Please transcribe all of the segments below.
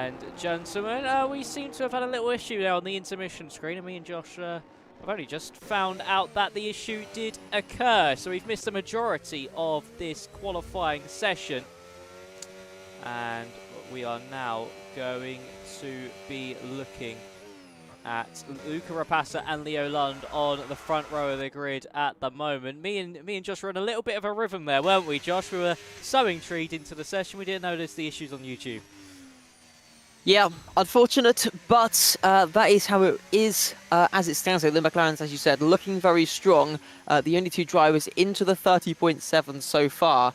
and gentlemen, we seem to have had a little issue there on the intermission screen, and me and Josh have only just found out that the issue did occur. So we've missed the majority of this qualifying session, and we are now going to be looking at Luca Rapassa and Leo Lund on the front row of the grid at the moment. Me and Josh were in a little bit of a rhythm there, weren't we, Josh? We were so intrigued into the session, we didn't notice the issues on YouTube. Yeah, unfortunate, but that is how it is as it stands. So the McLarens, as you said, looking very strong. The only two drivers into the 30.7 so far.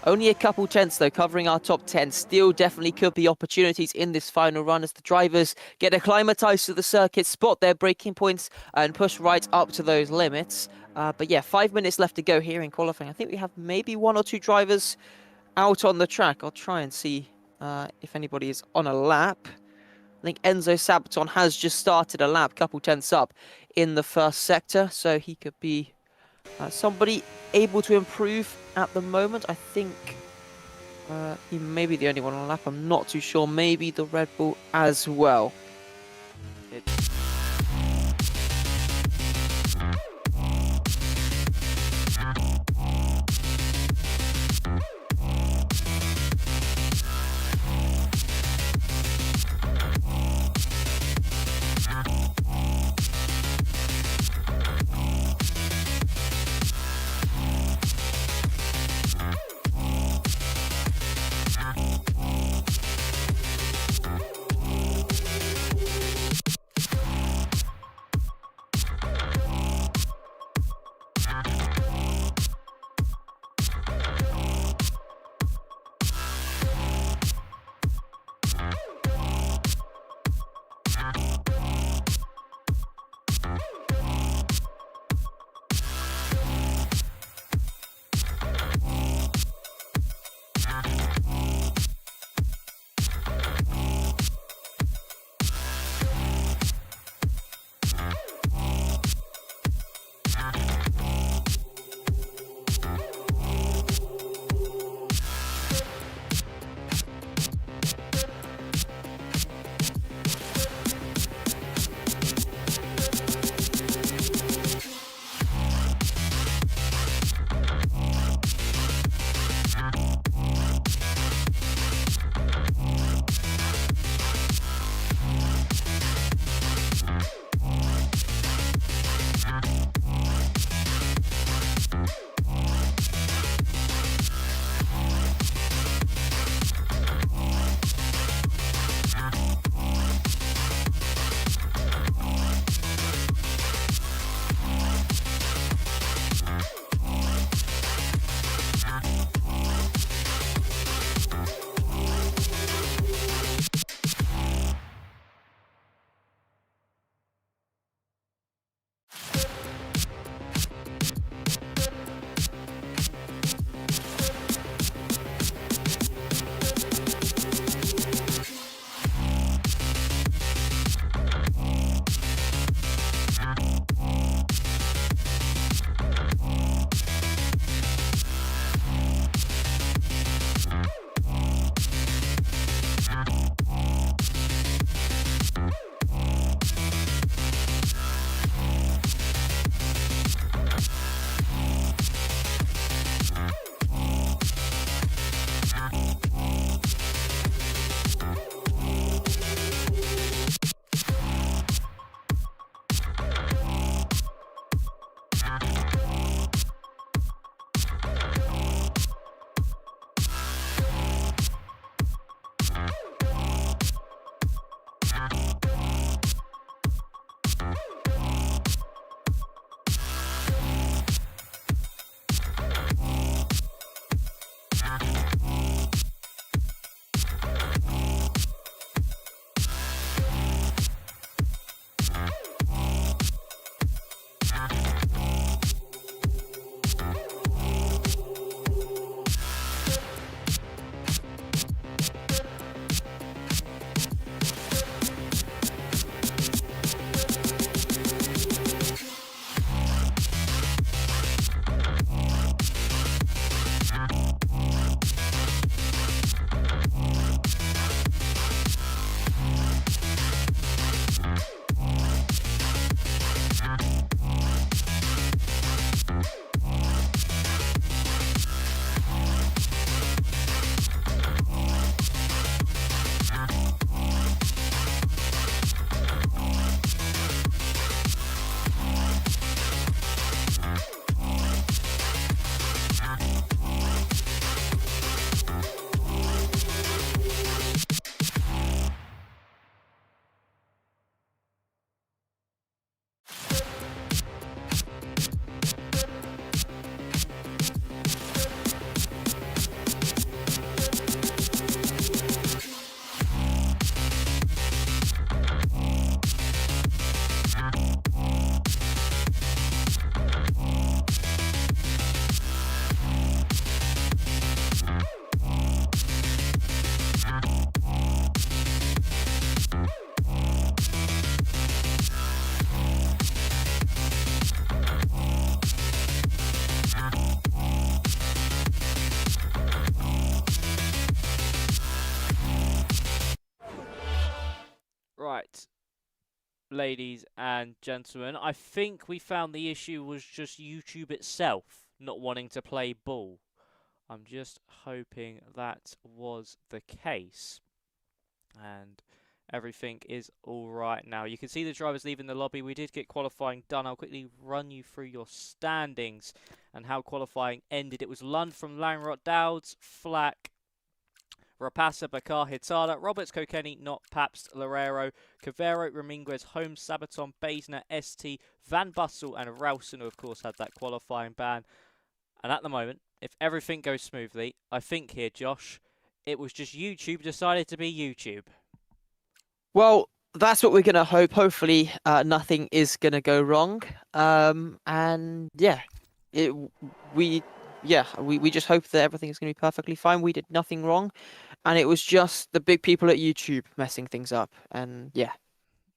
Only a couple tenths, though, covering our top 10. Still definitely could be opportunities in this final run as the drivers get acclimatized to the circuit, spot their braking points, and push right up to those limits. But yeah, 5 minutes left to go here in qualifying. I think we have maybe one or two drivers out on the track. I'll try and see if anybody is on a lap. I think Enzo Sabaton has just started a lap, couple tenths up in the first sector, so he could be somebody able to improve at the moment. I think he may be the only one on a lap. I'm not too sure. Maybe the Red Bull as well. Right, ladies and gentlemen, I think we found the issue was just YouTube itself not wanting to play ball. I'm just hoping that was the case. And everything is all right now. You can see the drivers leaving the lobby. We did get qualifying done. I'll quickly run you through your standings and how qualifying ended. It was Lund from Langrot, Dowds, Flack, Rapassa, Bakar, Hitada, Roberts, Kokeni, Not, Pabst, Lorero, Cavero, Raminguez, Holmes, Sabaton, Basner, ST, Van Bussel, and Ralston, who of course had that qualifying ban. And at the moment, if everything goes smoothly, I think here, Josh, it was just YouTube decided to be YouTube. Well, that's what we're gonna hope. Hopefully, nothing is gonna go wrong. And yeah, we just hope that everything is gonna be perfectly fine. We did nothing wrong, and it was just the big people at YouTube messing things up. And yeah.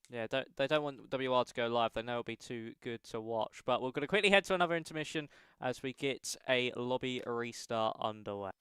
Yeah, they don't want WR to go live. They know it'll be too good to watch. But we're going to quickly head to another intermission as we get a lobby restart underway.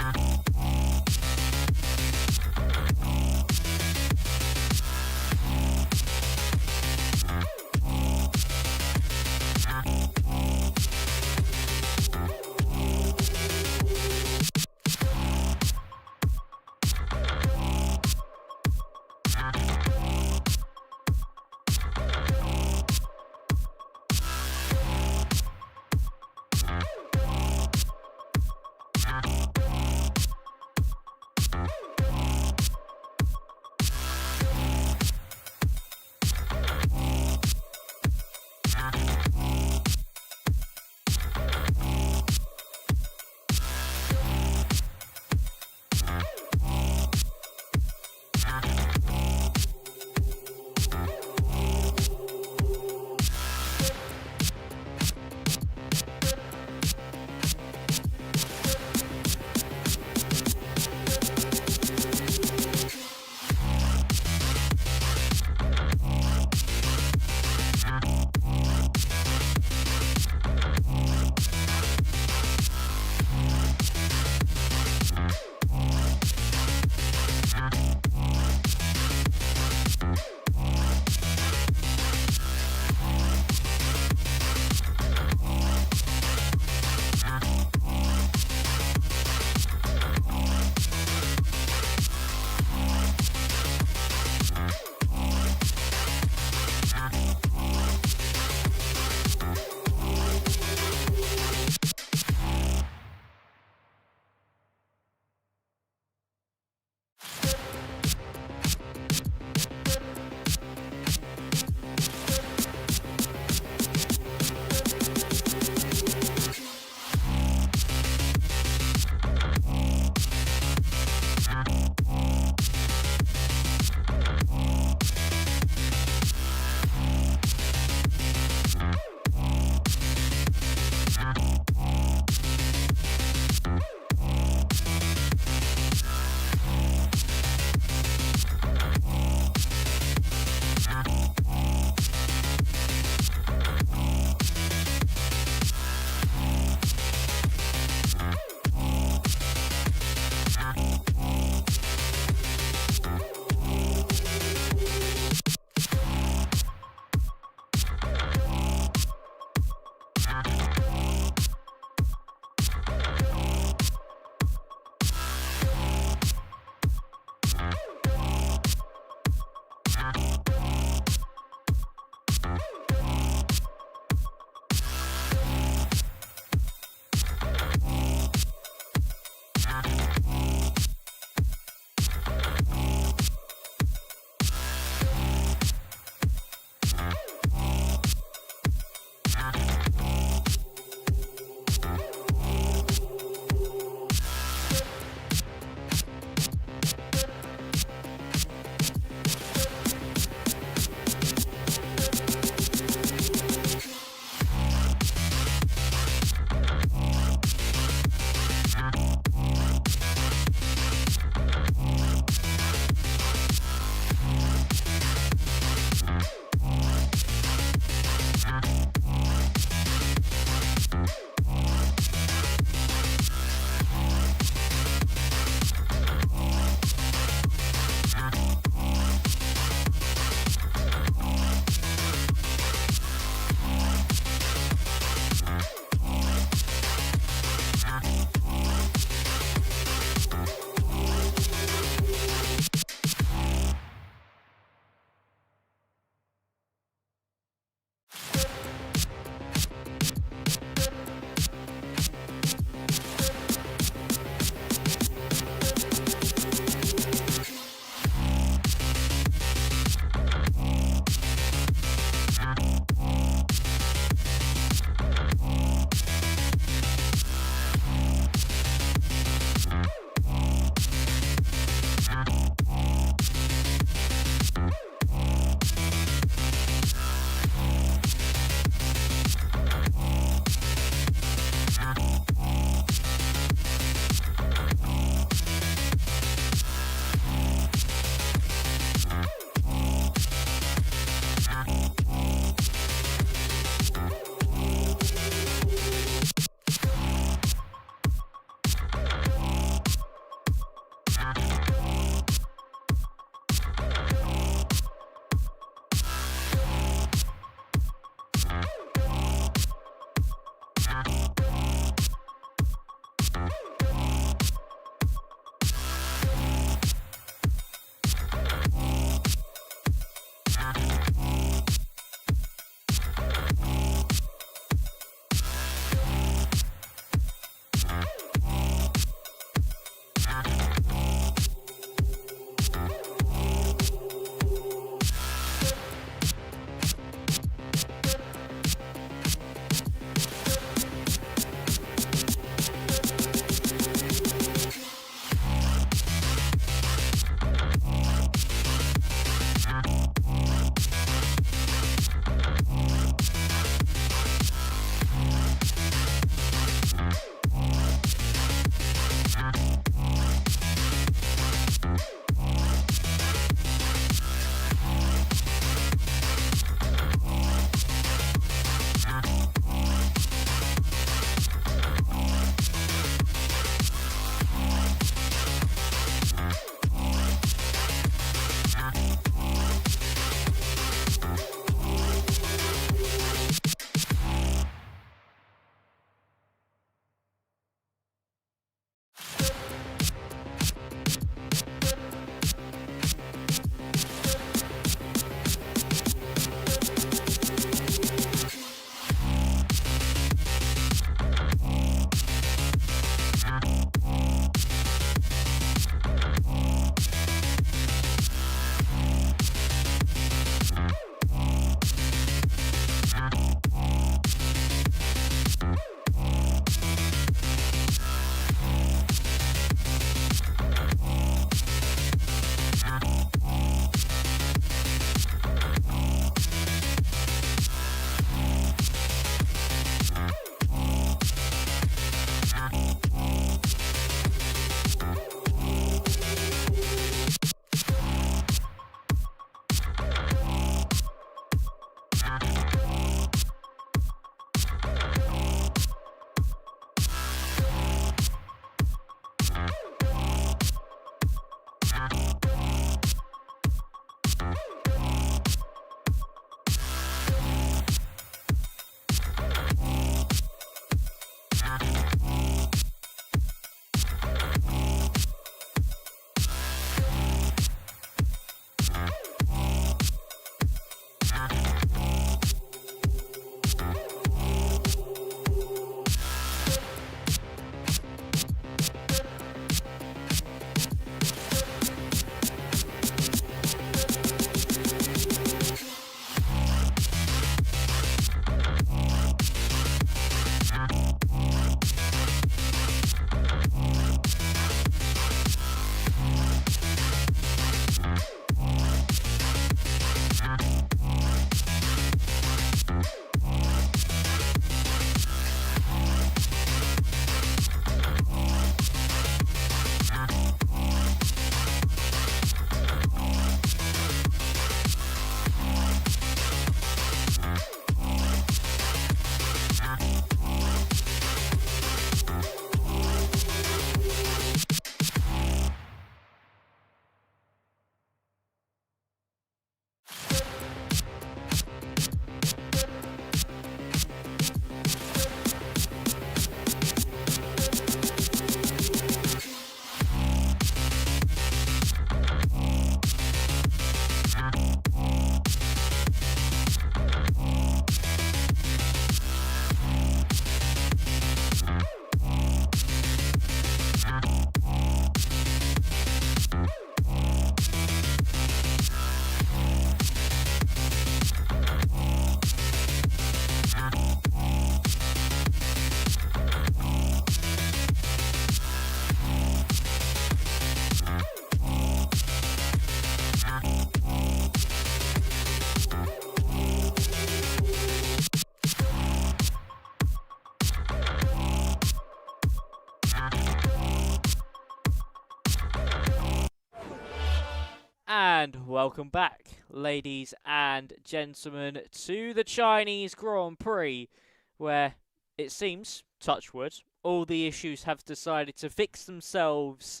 And welcome back, ladies and gentlemen, to the Chinese Grand Prix, where it seems, touch wood, all the issues have decided to fix themselves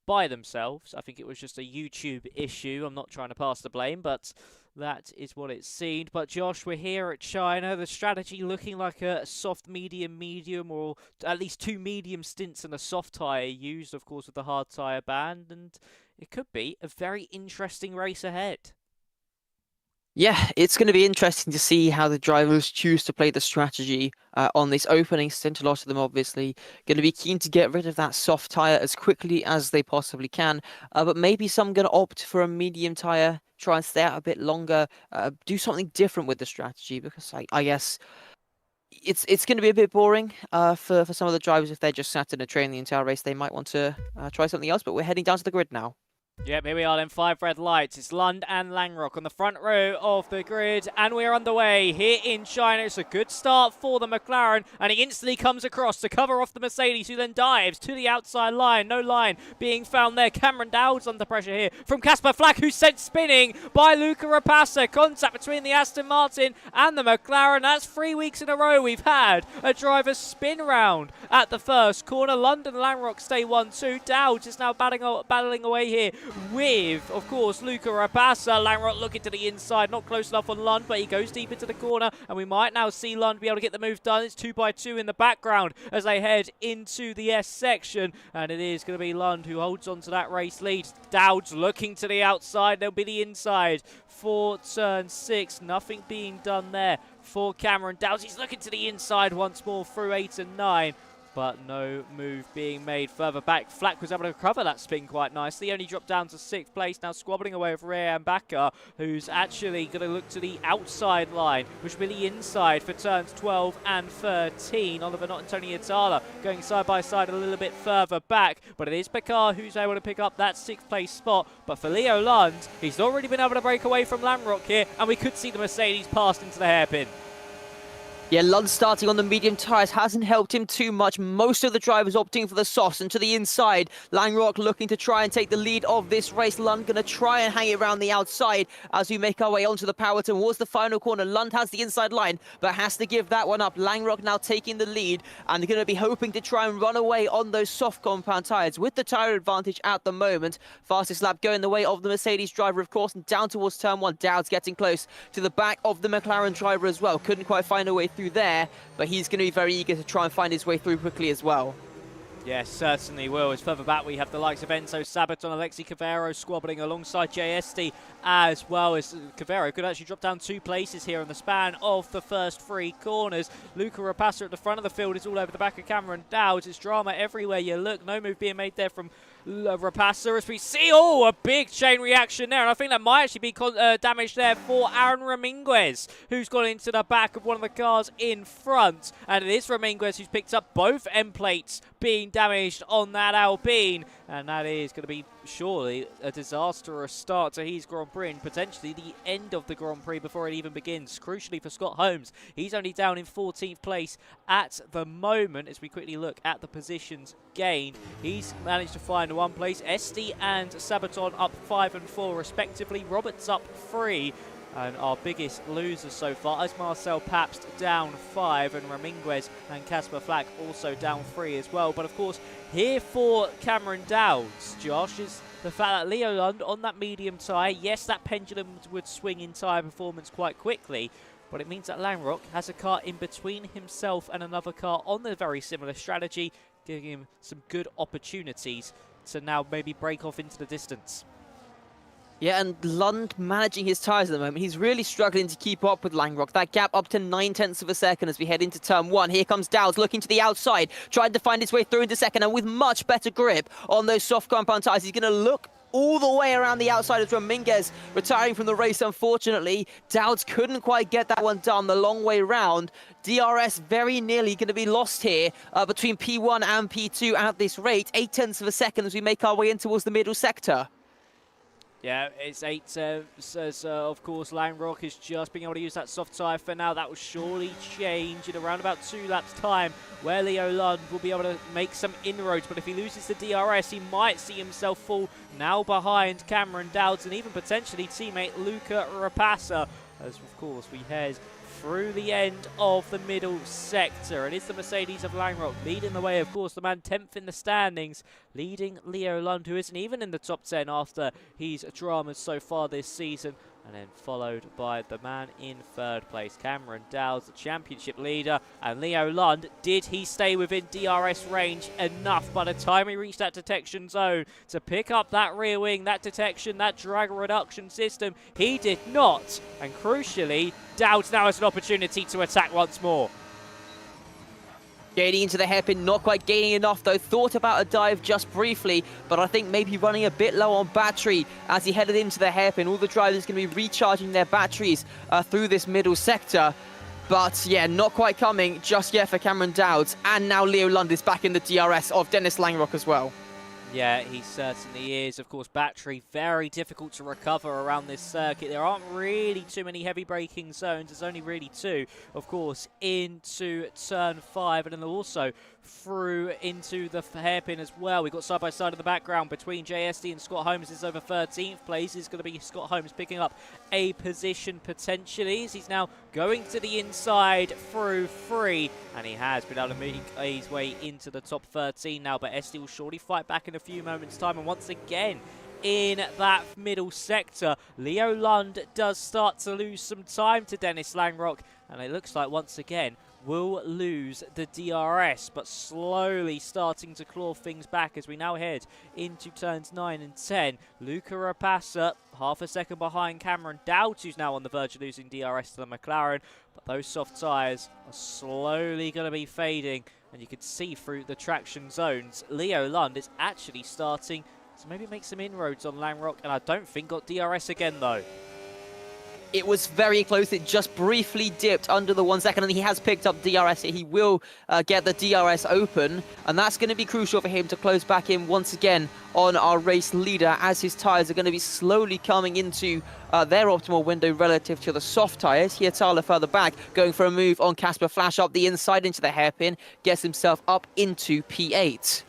by themselves. I think it was just a YouTube issue. I'm not trying to pass the blame, but that is what it seemed. But Josh, we're here at China. The strategy looking like a soft, medium, or at least 2 medium stints and a soft tyre used, of course, with the hard tyre ban. And it could be a very interesting race ahead. Yeah, it's going to be interesting to see how the drivers choose to play the strategy on this opening stint. A lot of them obviously going to be keen to get rid of that soft tyre as quickly as they possibly can, but maybe some going to opt for a medium tyre, try and stay out a bit longer, do something different with the strategy, because I guess it's going to be a bit boring for some of the drivers. If they're just sat in a train the entire race, they might want to try something else, but we're heading down to the grid now. Yep, here we are then, 5 red lights. It's Lund and Langrock on the front row of the grid, and we're underway here in China. It's a good start for the McLaren, and he instantly comes across to cover off the Mercedes, who then dives to the outside line. No line being found there. Cameron Dowd's under pressure here from Casper Flack, who's sent spinning by Luca Rapassa. Contact between the Aston Martin and the McLaren. That's 3 weeks in a row we've had a driver spin round at the first corner. Lund and Langrock stay 1-2. Dowds is now battling away here with, of course, Luca Rapassa. Langrock looking to the inside, not close enough on Lund, but he goes deep into the corner, and we might now see Lund be able to get the move done. It's 2x2 in the background as they head into the S section, and it is going to be Lund who holds on to that race lead. Dowds looking to the outside, there'll be the inside for turn 6. Nothing being done there for Cameron Dowds. He's looking to the inside once more through 8 and 9. But no move being made further back. Flack was able to cover that spin quite nicely. Only dropped down to 6th place. Now squabbling away with Ryan Bakker, who's actually going to look to the outside line, which will be the inside for turns 12 and 13. Oliver Knott and Tony Atala going side by side a little bit further back. But it is Bakker who's able to pick up that 6th place spot. But for Leo Lund, he's already been able to break away from Langrock here, and we could see the Mercedes passed into the hairpin. Yeah, Lund starting on the medium tyres hasn't helped him too much. Most of the drivers opting for the softs and to the inside. Langrock looking to try and take the lead of this race. Lund going to try and hang it around the outside as we make our way onto the power towards the final corner. Lund has the inside line, but has to give that one up. Langrock now taking the lead, and they're going to be hoping to try and run away on those soft compound tyres with the tyre advantage at the moment. Fastest lap going the way of the Mercedes driver, of course, and down towards turn 1. Dowd's getting close to the back of the McLaren driver as well. Couldn't quite find a way through there, but he's going to be very eager to try and find his way through quickly as well. Yes, certainly will. As further back we have the likes of Enzo Sabaton, Alexi Cavero squabbling alongside JST, as well as Cavero could actually drop down 2 places here in the span of the first 3 corners. Luca Rapassa at the front of the field is all over the back of Cameron Dowds. It's drama everywhere you look. No move being made there from Rapassa as we see, a big chain reaction there, and I think that might actually be damage there for Aaron Raminguez, who's gone into the back of one of the cars in front, and it is Raminguez who's picked up both end plates being damaged on that Alpine, and that is going to be surely a disastrous start to his Grand Prix, and potentially the end of the Grand Prix before it even begins. Crucially for Scott Holmes, he's only down in 14th place at the moment. As we quickly look at the positions gained, he's managed to find 1 place. Esti and Sabaton up 5 and 4 respectively. Roberts up 3. And our biggest losers so far is Marcel Pabst down 5, and Raminguez and Casper Flack also down 3 as well. But of course, here for Cameron Dowds, Josh, is the fact that Leo Lund on that medium tyre, yes, that pendulum would swing in tyre performance quite quickly, but it means that Langrock has a car in between himself and another car on the very similar strategy, giving him some good opportunities to now maybe break off into the distance. Yeah, and Lund managing his tyres at the moment. He's really struggling to keep up with Langrock. That gap up to 9/10 of a second as we head into turn 1. Here comes Dowds looking to the outside, trying to find his way through into second, and with much better grip on those soft compound tyres. He's going to look all the way around the outside as Raminguez retiring from the race, unfortunately. Dowds couldn't quite get that one done the long way round. DRS very nearly going to be lost here between P1 and P2 at this rate. 0.8 of a second as we make our way in towards the middle sector. Yeah, it's 8 says, of course, Langrock is just being able to use that soft tyre for now. That will surely change in around about 2 laps' time, where Leo Lund will be able to make some inroads. But if he loses the DRS, he might see himself fall now behind Cameron Dowds and even potentially teammate Luca Rapassa. As, of course, we head through the end of the middle sector. And it's the Mercedes of Langrock leading the way, of course, the man 10th in the standings, leading Leo Lund, who isn't even in the top 10 after his dramas so far this season. And then followed by the man in 3rd place, Cameron Dowds, the championship leader. And Leo Lund, did he stay within DRS range enough by the time he reached that detection zone to pick up that rear wing, that detection, that drag reduction system? He did not. And crucially, Dowds now has an opportunity to attack once more. Gaining into the hairpin, not quite gaining enough though. Thought about a dive just briefly, but I think maybe running a bit low on battery as he headed into the hairpin. All the drivers going to be recharging their batteries through this middle sector. But yeah, not quite coming just yet for Cameron Dowds. And now Leo Lund is back in the DRS of Dennis Langrock as well. Yeah, he certainly is. Of course, battery, very difficult to recover around this circuit. There aren't really too many heavy braking zones. There's only really 2, of course, into turn 5, and then also through into the hairpin as well. We've got side by side in the background between JSD and Scott Holmes. Is over 13th place. It's going to be Scott Holmes picking up a position potentially, as he's now going to the inside through 3, and he has been able to make his way into the top 13 now, but SD will surely fight back in a few moments' time. And once again, in that middle sector, Leo Lund does start to lose some time to Dennis Langrock, and it looks like once again will lose the DRS, but slowly starting to claw things back as we now head into turns 9 and 10. Luca Rapassa, half a second behind Cameron Dowds, who's now on the verge of losing DRS to the McLaren, but those soft tyres are slowly going to be fading, and you can see through the traction zones, Leo Lund is actually starting to maybe make some inroads on Langrock, and I don't think got DRS again though. It was very close. It just briefly dipped under the 1 second, and he has picked up DRS. He will get the DRS open, and that's going to be crucial for him to close back in once again on our race leader, as his tyres are going to be slowly coming into their optimal window relative to the soft tyres. Hietala further back, going for a move on Casper Flash up the inside into the hairpin, gets himself up into P8.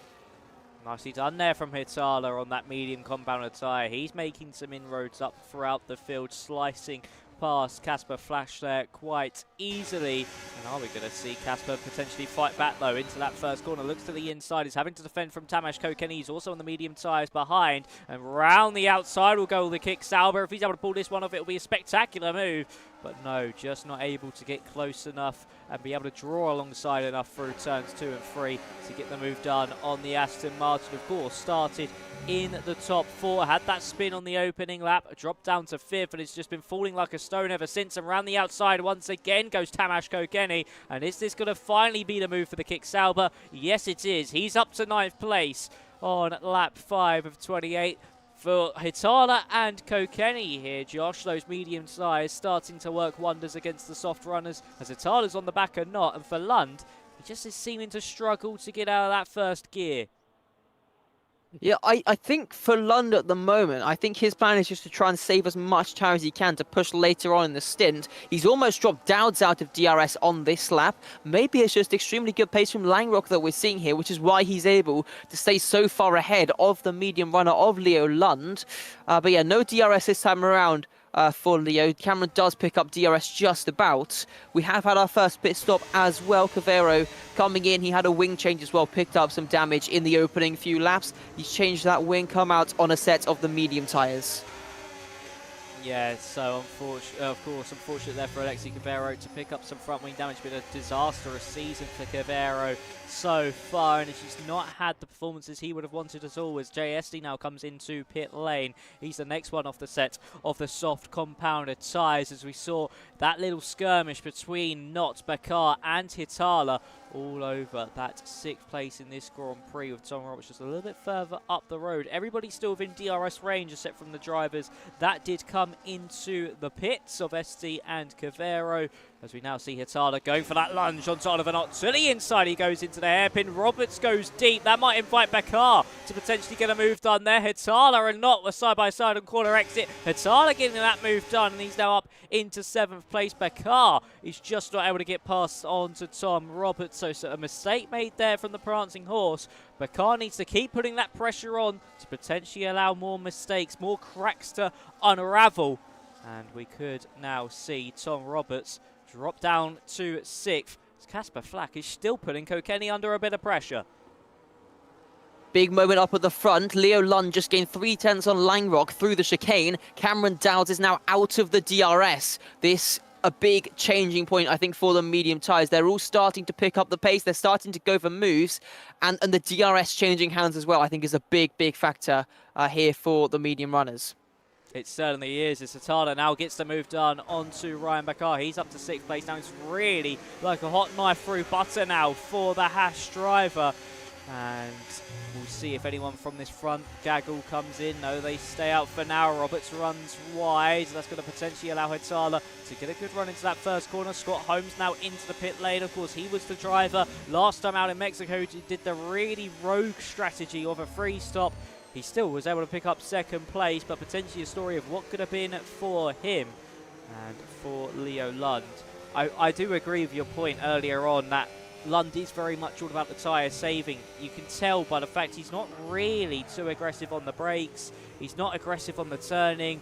Nicely done there from Hietala on that medium compounder tyre. He's making some inroads up throughout the field, slicing past Casper Flash there quite easily. And are we going to see Casper potentially fight back though into that first corner? Looks to the inside. He's having to defend from Tamas Kokeni. He's also on the medium tyres behind. And round the outside will go the kick Sauber. If he's able to pull this one off, it'll be a spectacular move. But no, just not able to get close enough and be able to draw alongside enough through turns 2 and 3 to get the move done on the Aston Martin. Of course, started in the top 4, had that spin on the opening lap, dropped down to 5th, and it's just been falling like a stone ever since. And round the outside once again goes Tamas Kokeni. And is this going to finally be the move for the kick Sauber? Yes, it is. He's up to 9th place on lap 5 of 28. For Hietala and Kokeni here, Josh, those medium tyres starting to work wonders against the soft runners, as Hietala's on the back and not. And for Lund, he just is seeming to struggle to get out of that first gear. Yeah, I think for Lund at the moment, I think his plan is just to try and save as much time as he can to push later on in the stint. He's almost dropped Dowds out of DRS on this lap. Maybe it's just extremely good pace from Langrock that we're seeing here, which is why he's able to stay so far ahead of the medium runner of Leo Lund. But yeah, no DRS this time around. For Leo. Cameron does pick up DRS just about. We have had our first pit stop as well. Cavero coming in. He had a wing change as well. Picked up some damage in the opening few laps. He's changed that wing, come out on a set of the medium tyres. Yeah, so unfortunate there for Alexi Cavero to pick up some front wing damage. Been a disastrous season for Cavero so far, and he's not had the performances he would have wanted at all, as JSD now comes into pit lane. He's the next one off the set of the soft compounder tyres, as we saw that little skirmish between Not, Bakar and Hitala all over that 6th place in this Grand Prix, with Tom Roberts just a little bit further up the road. Everybody's still within DRS range except from the drivers that did come into the pits of ST and Cavero, as we now see Hitala going for that lunge on Donovan Ott. To the inside he goes into the hairpin. Roberts goes deep. That might invite Bakar to potentially get a move done there. Hitala and Not were side by side on corner exit. Hitala getting that move done, and he's now up into 7th place. Bakar is just not able to get past on to Tom Roberts. So a mistake made there from the prancing horse. Bakar needs to keep putting that pressure on to potentially allow more mistakes, more cracks to unravel. And we could now see Tom Roberts drop down to 6th. Casper Flack is still putting Kokeni under a bit of pressure. Big moment up at the front. Leo Lund just gained 3/10 on Langrock through the chicane. Cameron Dowds is now out of the DRS. This a big changing point, I think, for the medium tyres. They're all starting to pick up the pace. They're starting to go for moves. And the DRS changing hands as well, I think, is a big, big factor here for the medium runners. It certainly is. As Hitala now gets the move done onto Ryan Bakar. He's up to 6th place now. It's really like a hot knife through butter now for the Haas driver. And we'll see if anyone from this front gaggle comes in. No, they stay out for now. Roberts runs wide. That's going to potentially allow Hitala to get a good run into that first corner. Scott Holmes now into the pit lane. Of course, he was the driver last time out in Mexico. He did the really rogue strategy of a free stop. He still was able to pick up 2nd place, but potentially a story of what could have been for him and for Leo Lund. I do agree with your point earlier on that Lund is very much all about the tyre saving. You can tell by the fact he's not really too aggressive on the brakes. He's not aggressive on the turning.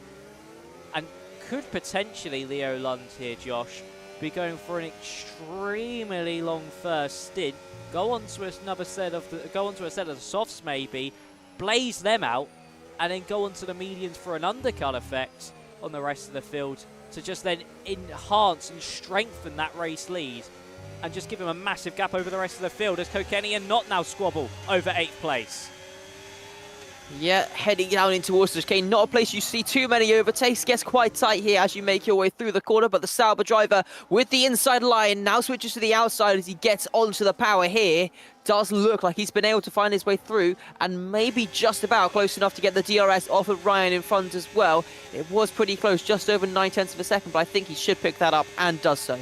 And could potentially Leo Lund here, Josh, be going for an extremely long first stint, go on to another set of the softs maybe, blaze them out, and then go on to the mediums for an undercut effect on the rest of the field to just then enhance and strengthen that race lead and just give him a massive gap over the rest of the field as Kokeni and Not now squabble over 8th place. Yeah, heading down in towards the chicane. Not a place you see too many overtakes. Gets quite tight here as you make your way through the corner, but the Sauber driver with the inside line now switches to the outside as he gets onto the power here. Does look like he's been able to find his way through and maybe just about close enough to get the DRS off of Ryan in front as well. It was pretty close, just over 9/10 of a second, but I think he should pick that up and does so.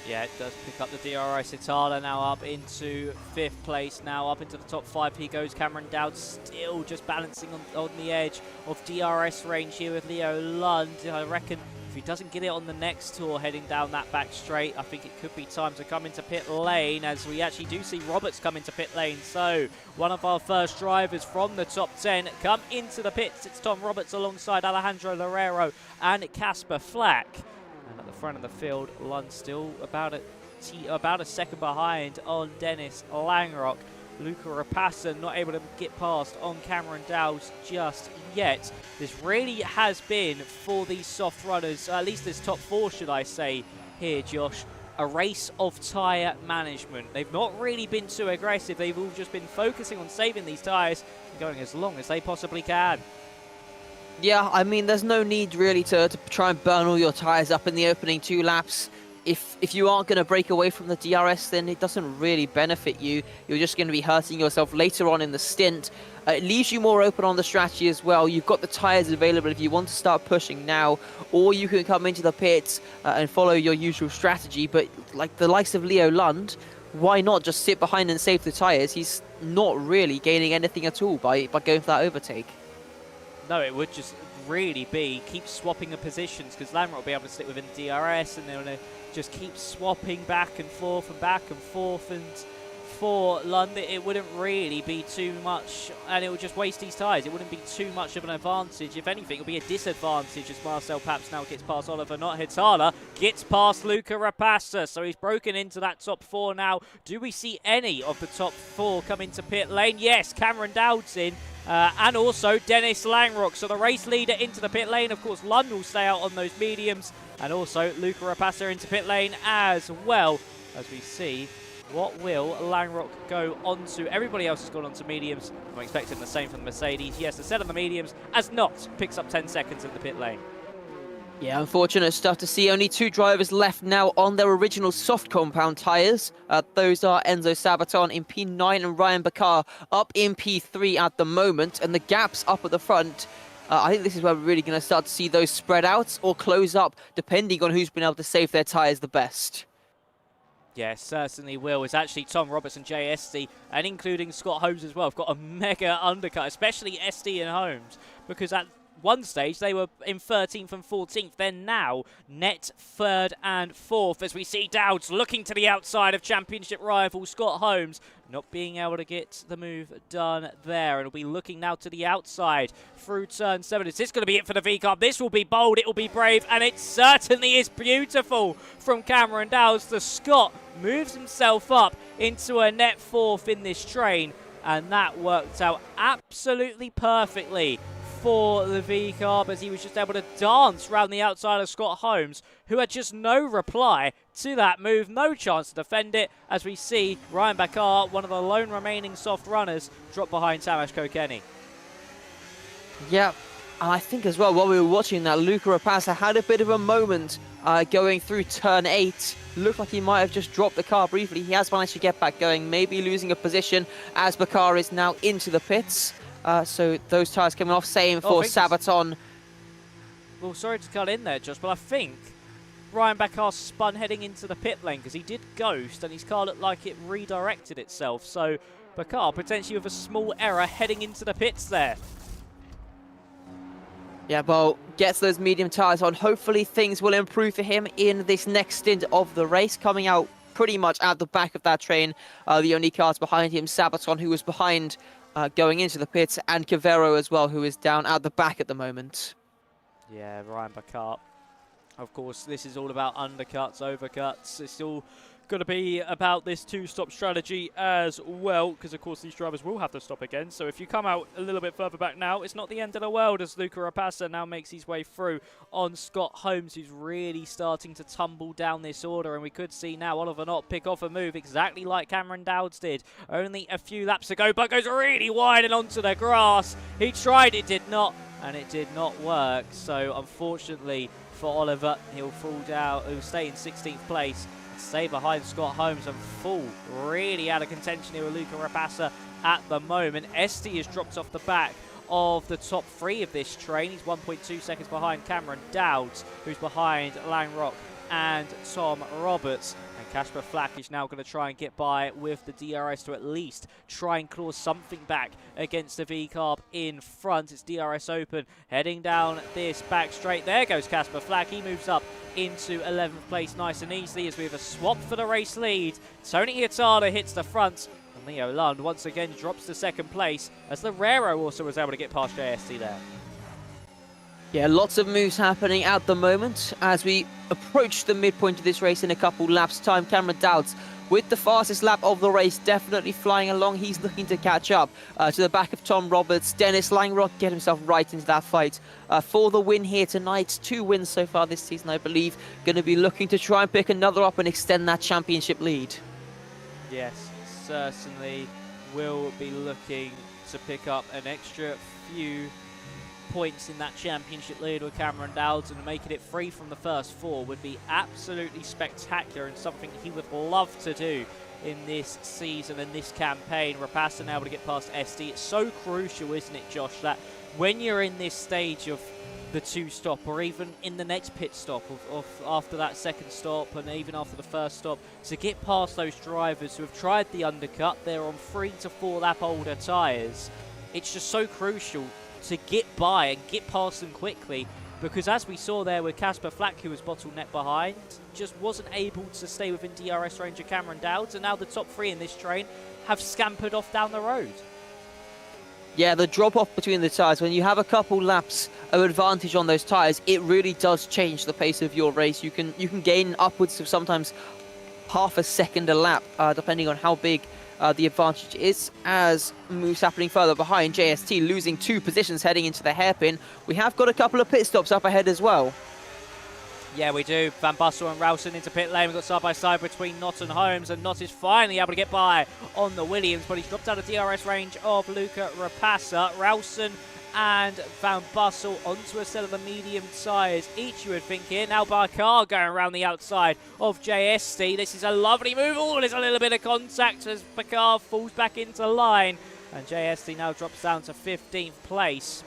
Yeah, it does pick up the DRS. Hitala now up into 5th place, now up into the top 5 he goes. Cameron Dowds still just balancing on the edge of DRS range here with Leo Lund. I reckon if he doesn't get it on the next tour heading down that back straight, I think it could be time to come into pit lane, as we actually do see Roberts come into pit lane. So one of our first drivers from the top 10 come into the pits. It's Tom Roberts alongside Alejandro Loureiro and Casper Flack. And at the front of the field, Lund still about a second behind on Dennis Langrock. Luca Rapace not able to get past on Cameron Dowds just yet. This really has been, for these soft runners, at least this top 4 should I say here, Josh, a race of tyre management. They've not really been too aggressive. They've all just been focusing on saving these tyres and going as long as they possibly can. Yeah, I mean, there's no need really to try and burn all your tyres up in the opening 2 laps. If you aren't going to break away from the DRS, then it doesn't really benefit you. You're just going to be hurting yourself later on in the stint. It leaves you more open on the strategy as well. You've got the tyres available if you want to start pushing now, or you can come into the pits and follow your usual strategy. But like the likes of Leo Lund, why not just sit behind and save the tyres? He's not really gaining anything at all by going for that overtake. No, it would just really be keep swapping the positions, because Langrock will be able to sit within DRS and they're going to just keep swapping back and forth. And for Lund, it wouldn't really be too much, and it would just waste these tyres. It wouldn't be too much of an advantage. If anything, it would be a disadvantage as Marcel Paps now gets past Oliver Not. Hitala gets past Luca Rapace, so he's broken into that top 4 now. Do we see any of the top 4 come into pit lane? Yes, Cameron Dowds in. And also Dennis Langrock. So the race leader into the pit lane. Of course, Lund will stay out on those mediums. And also Luca Rapace into pit lane as well. As we see, what will Langrock go on to? Everybody else has gone on to mediums. I'm expecting the same from the Mercedes. Yes, a set of the mediums as Not picks up 10 seconds in the pit lane. Yeah, unfortunate stuff to see. Only 2 drivers left now on their original soft compound tyres. Those are Enzo Sabaton in P9 and Ryan Bakar up in P3 at the moment. And the gaps up at the front, I think this is where we're really going to start to see those spread out or close up, depending on who's been able to save their tyres the best. Yeah, certainly will. It's actually Tom Roberts and JSD, and including Scott Holmes as well, have got a mega undercut, especially SD and Holmes, because at one stage they were in 13th and 14th. They're now net 3rd and 4th as we see Dowds looking to the outside of championship rival Scott Holmes, not being able to get the move done there. And will be looking now to the outside through turn 7. Is this going to be it for the V-Carb? This will be bold, it will be brave, and it certainly is beautiful from Cameron Dowds. The Scot moves himself up into a net 4th in this train, and that worked out absolutely perfectly for the V-Carb as he was just able to dance around the outside of Scott Holmes, who had just no reply to that move, no chance to defend it, as we see Ryan Bakar, one of the lone remaining soft runners, drop behind Tamas Kokeni. Yeah, and I think as well, while we were watching that, Luca Rapace had a bit of a moment going through turn 8. Looked like he might have just dropped the car briefly. He has managed to get back going, maybe losing a position as Bakar is now into the pits. So those tyres coming off. Same for Sabaton. Well, sorry to cut in there, Josh, but I think Ryan Bakar spun heading into the pit lane because he did ghost and his car looked like it redirected itself. So Bakar potentially with a small error heading into the pits there. Yeah, well, gets those medium tyres on. Hopefully things will improve for him in this next stint of the race. Coming out pretty much at the back of that train. The only cars behind him, Sabaton, who was behind going into the pits, and Cavero as well, who is down at the back at the moment. Yeah, Ryan Bakar. Of course, this is all about undercuts, overcuts. It's all going to be about this 2-stop strategy as well, because of course these drivers will have to stop again. So if you come out a little bit further back now, it's not the end of the world as Luca Rapace now makes his way through on Scott Holmes, who's really starting to tumble down this order. And we could see now Oliver Knott pick off a move exactly like Cameron Dowds did only a few laps ago, but goes really wide and onto the grass. He tried, it did not, and it did not work. So unfortunately for Oliver, he'll fall down, he'll stay in 16th place, stay behind Scott Holmes and fall really out of contention here with Luca Rapace at the moment. SD has dropped off the back of the top 3 of this train. He's 1.2 seconds behind Cameron Dowds, who's behind Langrock and Tom Roberts. And Kasper Flack is now going to try and get by with the DRS to at least try and claw something back against the V-Carb in front. It's DRS open, heading down this back straight. There goes Kasper Flack. He moves up into 11th place nice and easily as we have a swap for the race lead. Tony Hurtado hits the front, and Leo Lund once again drops to 2nd place as the Rero also was able to get past JST there. Yeah, lots of moves happening at the moment as we approach the midpoint of this race in a couple laps' time. Cameron Dowds with the fastest lap of the race, definitely flying along. He's looking to catch up to the back of Tom Roberts. Dennis Langrock get himself right into that fight for the win here tonight. 2 wins so far this season, I believe. Going to be looking to try and pick another up and extend that championship lead. Yes, certainly will be looking to pick up an extra few points in that championship lead with Cameron Dowds, and making it free from the first 4 would be absolutely spectacular and something he would love to do in this season and this campaign. Rapace now able to get past SD. It's so crucial, isn't it, Josh, that when you're in this stage of the 2-stop or even in the next pit stop of after that 2nd stop and even after the 1st stop, to get past those drivers who have tried the undercut, they're on 3 to 4 lap older tyres. It's just so crucial to get by and get past them quickly, because as we saw there with Kasper Flack, who was bottleneck behind, just wasn't able to stay within DRS range of Cameron Dowds, and now the top 3 in this train have scampered off down the road. Yeah, the drop-off between the tyres, when you have a couple laps of advantage on those tyres, it really does change the pace of your race. You can gain upwards of sometimes half a second a lap, depending on how big the advantage is, as moves happening further behind. JST losing 2 positions heading into the hairpin. We have got a couple of pit stops up ahead as well. Yeah, we do. Van Bussel and Rowson into pit lane. We've got side-by-side between Knott and Holmes, and Knott is finally able to get by on the Williams, but he's dropped out of DRS range of Luca Rapace. Rowson and Van Bussel onto a set of the medium tyres. Each, you would think here. Now Bakar going around the outside of JST. This is a lovely move. Oh, there's a little bit of contact as Bakar falls back into line. And JST now drops down to 15th place.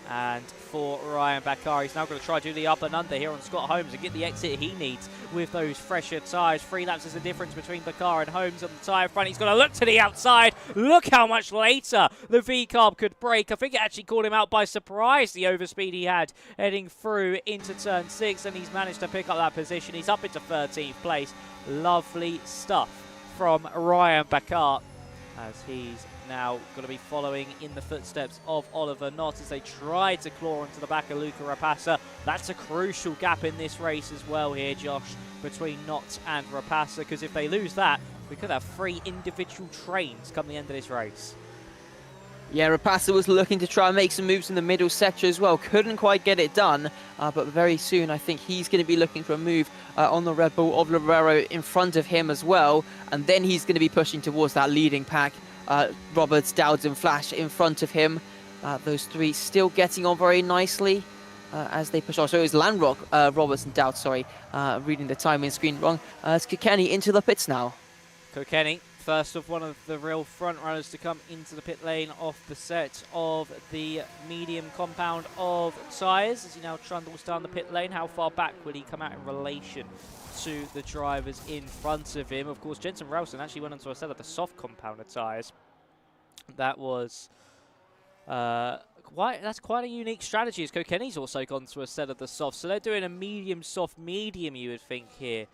And for Ryan Bakar, he's now going to try to do the up and under here on Scott Holmes and get the exit he needs with those fresher tyres. 3 laps is the difference between Bakar and Holmes on the tyre front. He's going to look to the outside. Look how much later the V-carb could break. I think it actually caught him out by surprise, the overspeed he had heading through into turn 6, and he's managed to pick up that position. He's up into 13th place. Lovely stuff from Ryan Bakar, as he's now going to be following in the footsteps of Oliver Knott as they try to claw onto the back of Luca Rapassa. That's a crucial gap in this race as well here, Josh, between Knott and Rapassa, because if they lose that, we could have 3 individual trains come the end of this race. Yeah, Rapassa was looking to try and make some moves in the middle sector as well. Couldn't quite get it done, but very soon I think he's going to be looking for a move on the Red Bull of Lobrero in front of him as well. And then he's going to be pushing towards that leading pack. Roberts, Dowds and Flash in front of him. Those 3 still getting on very nicely as they push on. So it was Landrock, Roberts and Dowds, sorry, reading the timing screen wrong. It's Kilkenny into the pits now. Kilkenny, first of one of the real front runners to come into the pit lane off the set of the medium compound of tyres as he now trundles down the pit lane. How far back would he come out in relation to the drivers in front of him? Of course, Jensen Ralston actually went onto a set of the soft compound of tyres. That was that's quite a unique strategy, as Kilkenny's also gone to a set of the soft. So they're doing a medium, soft, medium, you would think here,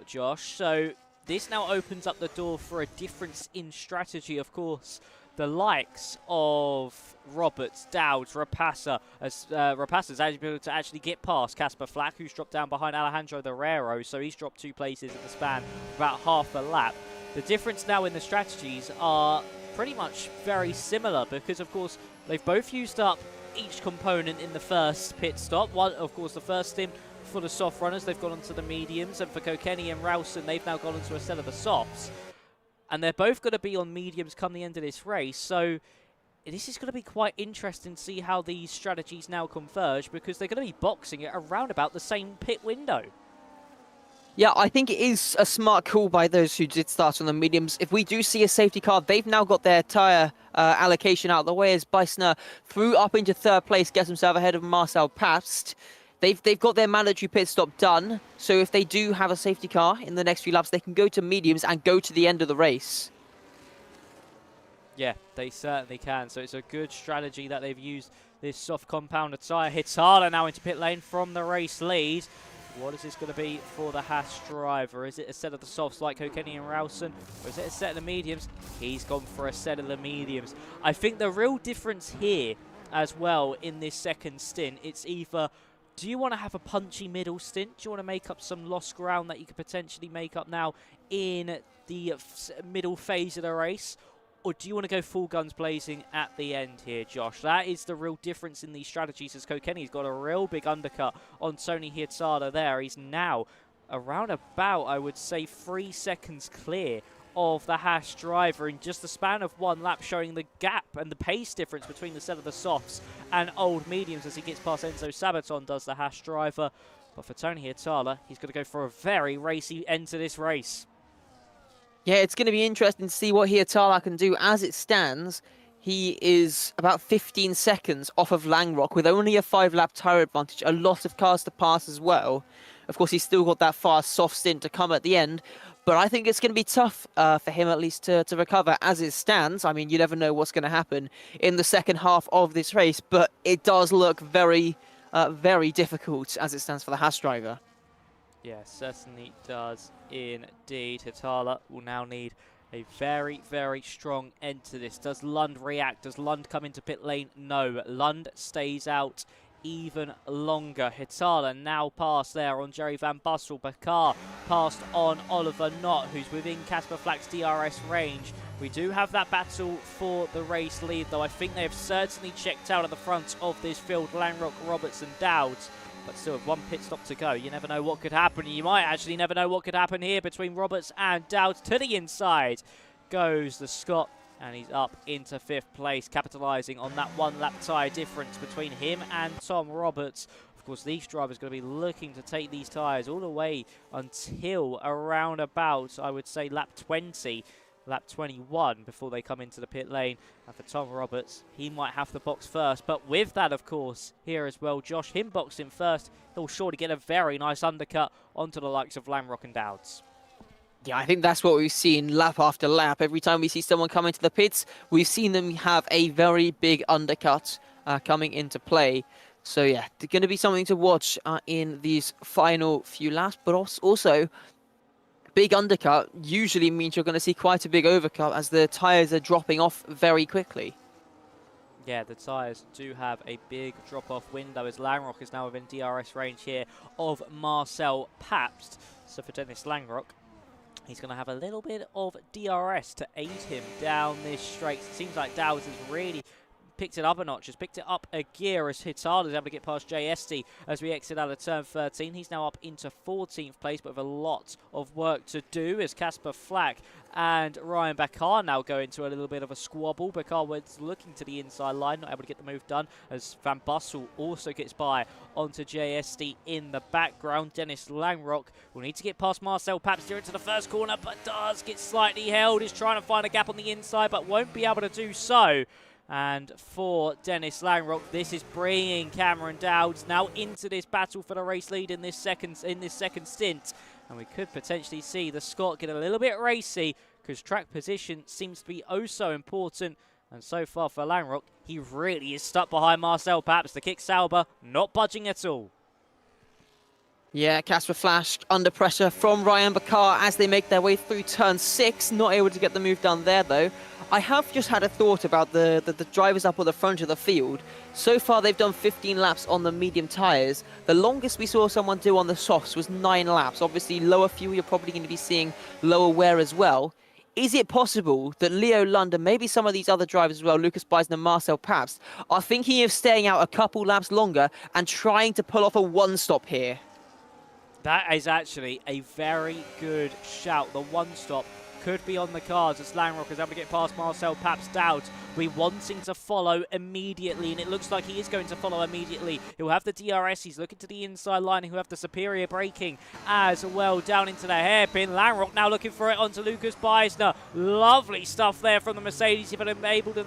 Josh. So this now opens up the door for a difference in strategy. Of course, the likes of Roberts, Dowds, Rapassa, as Rapassa's able to actually get past Casper Flack, who's dropped down behind Alejandro Herrero, so he's dropped 2 places in the span of about half a lap. The difference now in the strategies are pretty much very similar because, of course, they've both used up each component in the first pit stop. One, of course, the first stint for the soft runners, they've gone onto the mediums, and for Kilkenny and Ralston, they've now gone onto a set of the softs. And they're both going to be on mediums come the end of this race, so this is going to be quite interesting to see how these strategies now converge, because they're going to be boxing it around about the same pit window. Yeah, I think it is a smart call by those who did start on the mediums. If we do see a safety car, they've now got their tyre allocation out of the way as Beisner through up into 3rd place, gets himself ahead of Marcel Past. They've got their mandatory pit stop done, so if they do have a safety car in the next few laps, they can go to mediums and go to the end of the race. Yeah, they certainly can. So it's a good strategy that they've used this soft compound tyre. Hitala now into pit lane from the race lead. What is this going to be for the Haas driver? Is it a set of the softs like Kilkenny and Ralston, or is it a set of the mediums? He's gone for a set of the mediums. I think the real difference here as well in this second stint, it's either, do you want to have a punchy middle stint? Do you want to make up some lost ground that you could potentially make up now in the middle phase of the race? Or do you want to go full guns blazing at the end here, Josh? That is the real difference in these strategies, as Kilkenny's got a real big undercut on Tony Hietala there. He's now around about, I would say, 3 seconds clear of the Haas driver in just the span of 1 lap, showing the gap and the pace difference between the set of the softs and old mediums as he gets past Enzo Sabaton, does the Haas driver. But for Tony Hietala, he's going to go for a very racy end to this race. Yeah, it's going to be interesting to see what Hietala can do. As it stands, he is about 15 seconds off of Langrock with only a 5-lap tyre advantage. A lot of cars to pass as well. Of course, he's still got that fast, soft stint to come at the end. But I think it's going to be tough for him at least to recover as it stands. I mean, you never know what's going to happen in the second half of this race. But it does look very, very difficult as it stands for the Haas driver. Yeah, certainly does indeed. Hietala will now need a very, very strong end to this. Does Lund react? Does Lund come into pit lane? No. Lund stays out even longer. Hietala now passed there on Jerry Van Bussel. Bakar passed on Oliver Knott, who's within Casper Flack's DRS range. We do have that battle for the race lead, though I think they have certainly checked out at the front of this field. Langrock, Roberts and Dowds. But still, with 1 pit stop to go, you never know what could happen. You might actually never know what could happen here between Roberts and Dowds. To the inside goes the Scot And he's up into 5th place, capitalising on that 1 lap tyre difference between him and Tom Roberts. Of course, these drivers are going to be looking to take these tyres all the way until around about, I would say, lap 20, lap 21, before they come into the pit lane. And for Tom Roberts, he might have the box first. But with that, of course, here as well, Josh, him boxing first, he'll surely get a very nice undercut onto the likes of Langrock and Dowds. Yeah, I think that's what we've seen lap after lap. Every time we see someone come into the pits, we've seen them have a very big undercut coming into play. So yeah, it's going to be something to watch in these final few laps. But also, big undercut usually means you're going to see quite a big overcut as the tyres are dropping off very quickly. Yeah, the tyres do have a big drop-off window as Langrock is now within DRS range here of Marcel Pabst. So for Dennis Langrock, he's going to have a little bit of DRS to aid him down this straight. It seems like Dowds has really picked it up a notch, has picked it up a gear as Hitard is able to get past JST as we exit out of turn 13. He's now up into 14th place, but with a lot of work to do as Casper Flack and Ryan Bakar now go into a little bit of a squabble. Bakar was looking to the inside line, not able to get the move done as Van Bussel also gets by onto JST in the background. Dennis Langrock will need to get past Marcel Pabst into the first corner, but does get slightly held. Is trying to find a gap on the inside, but won't be able to do so. And for Dennis Langrock, this is bringing Cameron Dowds now into this battle for the race lead in this second stint. And we could potentially see the Scot get a little bit racy because track position seems to be oh so important. And so far for Langrock, he really is stuck behind Marcel Pabst. The kick Sauber not budging at all. Yeah, Casper Flash under pressure from Ryan Bakar as they make their way through turn 6. Not able to get the move done there, though. I have just had a thought about the drivers up on the front of the field. So far, they've done 15 laps on the medium tyres. The longest we saw someone do on the softs was 9 laps. Obviously, lower fuel, you're probably going to be seeing lower wear as well. Is it possible that Leo Lund, maybe some of these other drivers as well, Lucas Bison and Marcel Pabst, are thinking of staying out a couple laps longer and trying to pull off a one-stop here? That is actually a very good shout. The one-stop could be on the cards as Langrock is able to get past Marcel Pabst. Dowds we wanting to follow immediately, and it looks like he is going to follow immediately. He'll have the DRS, he's looking to the inside line, he'll have the superior braking as well down into the hairpin. Langrock now looking for it onto Lucas Beisner. Lovely stuff there from the Mercedes. He's been able to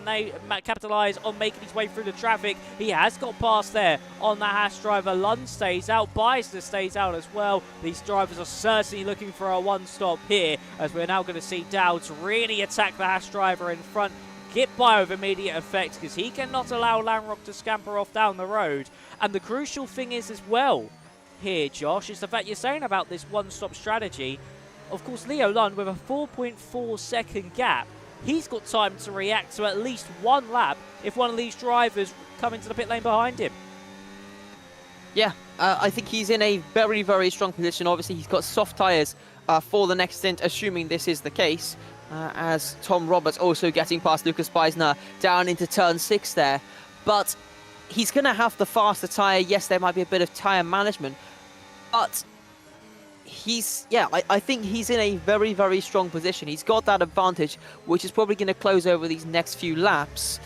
capitalise on making his way through the traffic. He has got past there on the Haas driver. Lund stays out, Beisner stays out as well. These drivers are certainly looking for a one-stop here as we're now going to see Dowds really attack the Haas driver in front, get by with immediate effect because he cannot allow Langrock to scamper off down the road. And the crucial thing is as well here, Josh, is the fact you're saying about this one-stop strategy. Of course, Leo Lund with a 4.4 second gap, he's got time to react to at least one lap if one of these drivers come into the pit lane behind him. Yeah, I think he's in a very, very strong position. Obviously, he's got soft tyres for the next stint, assuming this is the case, as Tom Roberts also getting past Lucas Beisner down into turn 6 there. But he's going to have the faster tyre. Yes, there might be a bit of tyre management, but I think he's in a very, very strong position. He's got that advantage, which is probably going to close over these next few laps.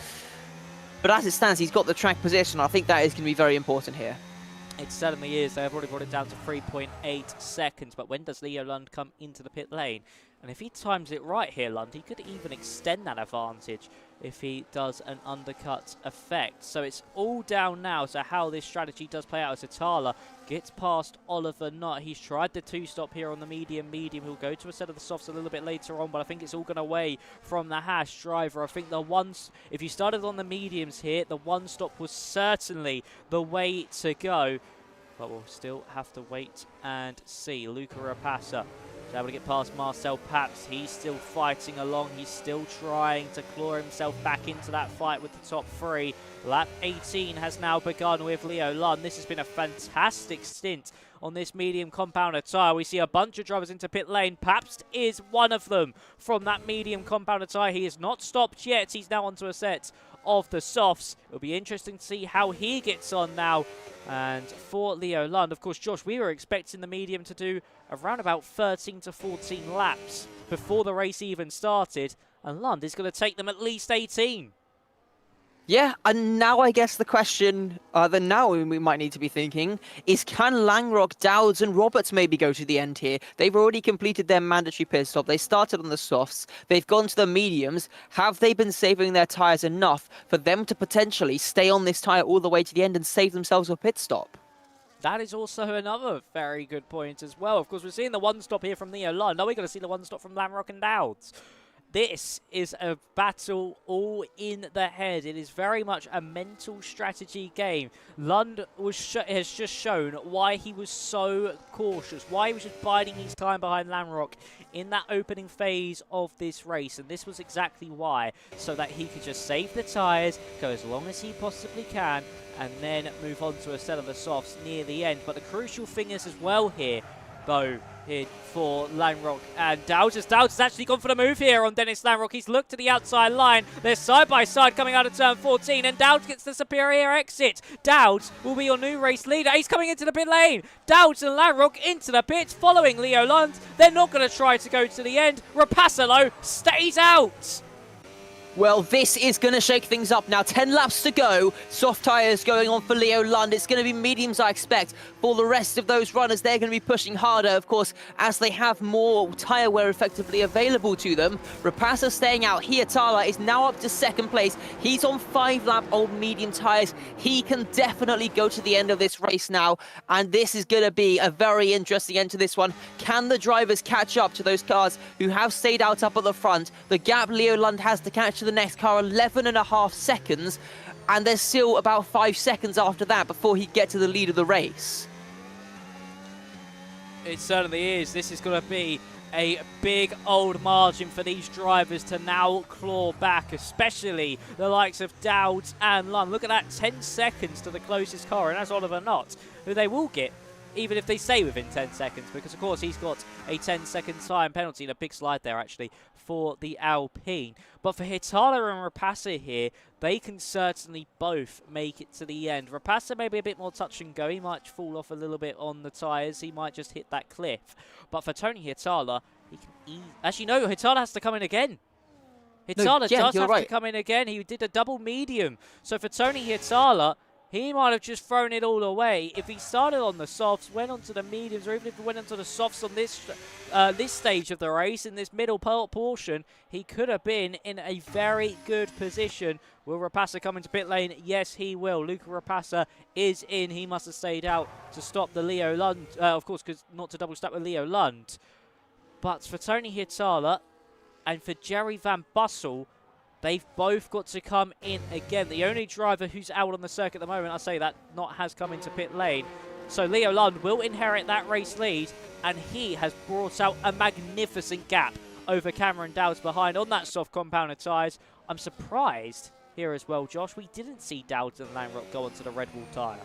But as it stands, he's got the track position. I think that is going to be very important here. It certainly is. They've already brought it down to 3.8 seconds. But when does Leo Lund come into the pit lane? And if he times it right here, Lund, he could even extend that advantage if he does an undercut effect. So it's all down now to how this strategy does play out as Atala gets past Oliver Nutt. He's tried the two-stop here on the medium. He'll go to a set of the softs a little bit later on, but I think it's all gone away from the Haas driver. I think if you started on the mediums here, the one-stop was certainly the way to go. But we'll still have to wait and see. Luca Rapassa able to get past Marcel Pabst. He's still fighting along. He's still trying to claw himself back into that fight with the top 3. Lap 18 has now begun with Leo Lund. This has been a fantastic stint on this medium compounder tyre. We see a bunch of drivers into pit lane. Pabst is one of them from that medium compounder tyre. He has not stopped yet. He's now onto a set of the softs. It'll be interesting to see how he gets on now. And for Leo Lund, of course, Josh, we were expecting the medium to do around about 13 to 14 laps before the race even started. And Lund is going to take them at least 18. Yeah, and now I guess the question that now we might need to be thinking is, can Langrock, Dowds and Roberts maybe go to the end here? They've already completed their mandatory pit stop. They started on the softs. They've gone to the mediums. Have they been saving their tyres enough for them to potentially stay on this tyre all the way to the end and save themselves a pit stop? That is also another very good point as well. Of course, we're seeing the one stop here from Leo Lund. Now we're going to see the one stop from Langrock and Dowds. This is a battle all in the head. It is very much a mental strategy game. Lund has just shown why he was so cautious, why he was just biding his time behind Langrock in that opening phase of this race. And this was exactly why, so that he could just save the tyres, go as long as he possibly can, and then move on to a set of the softs near the end. But the crucial thing is as well here, though, here for Langrock and Dowds. Dowds has actually gone for the move here on Dennis Langrock. He's looked to the outside line. They're side by side coming out of turn 14, and Dowds gets the superior exit. Dowds will be your new race leader. He's coming into the pit lane. Dowds and Langrock into the pits, following Leo Lund. They're not going to try to go to the end. Rapasalo stays out. Well, this is going to shake things up now. 10 laps to go. Soft tyres going on for Leo Lund. It's going to be mediums, I expect. For the rest of those runners, they're going to be pushing harder, of course, as they have more tyre wear effectively available to them. Rapasa staying out. Hietala is now up to second place. He's on 5-lap old medium tyres. He can definitely go to the end of this race now. And this is going to be a very interesting end to this one. Can the drivers catch up to those cars who have stayed out up at the front? The gap Leo Lund has to catch the next car, 11.5 seconds, and there's still about 5 seconds after that before he gets to the lead of the race. It certainly is. This is going to be a big old margin for these drivers to now claw back, especially the likes of Dowds and Lund. Look at that, 10 seconds to the closest car, and that's Oliver Knott, who they will get even if they stay within 10 seconds, because of course he's got a 10-second time penalty and a big slide there actually for the Alpine. But for Hietala and Rapasa here, they can certainly both make it to the end. Rapasa may be a bit more touch and go. He might fall off a little bit on the tyres. He might just hit that cliff. But for Tony Hietala, he can actually, no, Hietala has to come in again. Hietala does have to come in again. He did a double medium. So for Tony Hietala, he might have just thrown it all away. If he started on the softs, went onto the mediums, or even if he went onto the softs on this stage of the race, in this middle portion, he could have been in a very good position. Will Rapasa come into pit lane? Yes, he will. Luca Rapasa is in. He must have stayed out to stop the Leo Lund, of course, because not to double stack with Leo Lund. But for Tony Hietala and for Jerry Van Bussel, they've both got to come in again. The only driver who's out on the circuit at the moment, I say that, not has come into pit lane. So Leo Lund will inherit that race lead, and he has brought out a magnificent gap over Cameron Dowds behind on that soft compounded tyres. I'm surprised here as well, Josh. We didn't see Dowds and Langrock go onto the Red Bull tyre.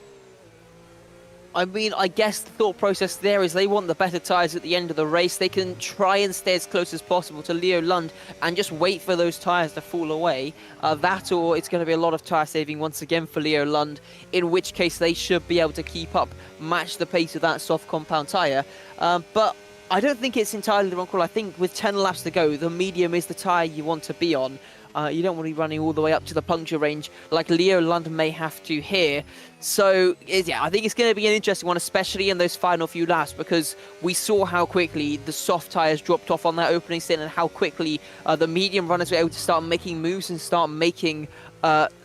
I mean, I guess the thought process there is they want the better tyres at the end of the race. They can try and stay as close as possible to Leo Lund and just wait for those tyres to fall away. That or it's going to be a lot of tyre saving once again for Leo Lund, in which case they should be able to keep up, match the pace of that soft compound tyre. But I don't think it's entirely the wrong call. I think with 10 laps to go, the medium is the tyre you want to be on. You don't want to be running all the way up to the puncture range like Leo Lund may have to here. So, yeah, I think it's going to be an interesting one, especially in those final few laps, because we saw how quickly the soft tyres dropped off on that opening stint and how quickly the medium runners were able to start making moves and start making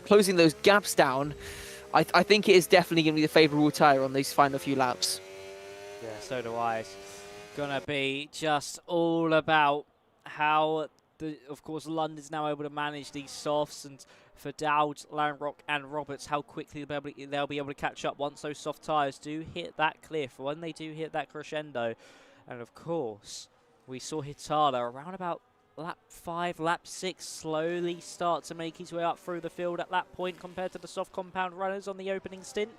closing those gaps down. I think it is definitely going to be the favourable tyre on these final few laps. Yeah, so do I. It's going to be just all about how... of course, Lund is now able to manage these softs, and for Dowd, Langrock and Roberts, how quickly they'll be able to catch up once those soft tyres do hit that cliff, when they do hit that crescendo. And of course, we saw Hietala around about lap 5, lap 6, slowly start to make his way up through the field at that point compared to the soft compound runners on the opening stint.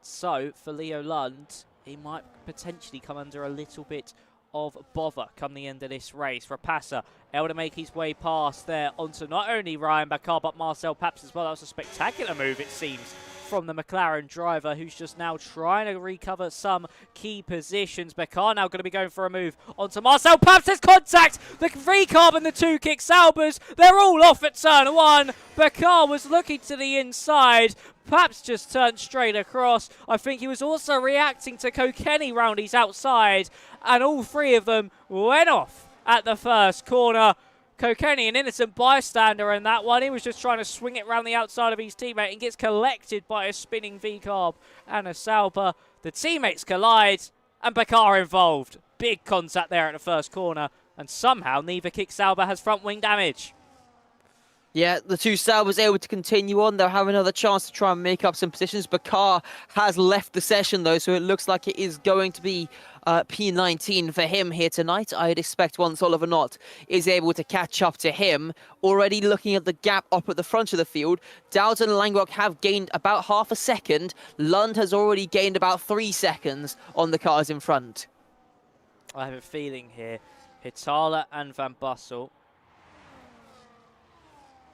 So, for Leo Lund, he might potentially come under a little bit of bother come the end of this race. Rapasa able to make his way past there onto not only Ryan Bakar but Marcel Paps as well. That was a spectacular move, it seems, from the McLaren driver, who's just now trying to recover some key positions. Bakar now going to be going for a move onto Marcel. Perhaps there's contact. The recarb and the 2 kick Saubers, they're all off at turn 1. Bakar was looking to the inside. Perhaps just turned straight across. I think he was also reacting to Kokeni round his outside, and all 3 of them went off at the first corner. Kokeni, an innocent bystander in that one. He was just trying to swing it round the outside of his teammate and gets collected by a spinning V-carb and a Sauber. The teammates collide, and Bakar involved. Big contact there at the first corner, and somehow neither kick Sauber has front wing damage. Yeah, the 2 Saubers able to continue on. They'll have another chance to try and make up some positions. Bakar has left the session, though, so it looks like it is going to be P19 for him here tonight. I'd expect once Oliver Knott is able to catch up to him. Already looking at the gap up at the front of the field, Dowds and Langrock have gained about half a second. Lund has already gained about 3 seconds on the cars in front. I have a feeling here, Hitala and Van Bussel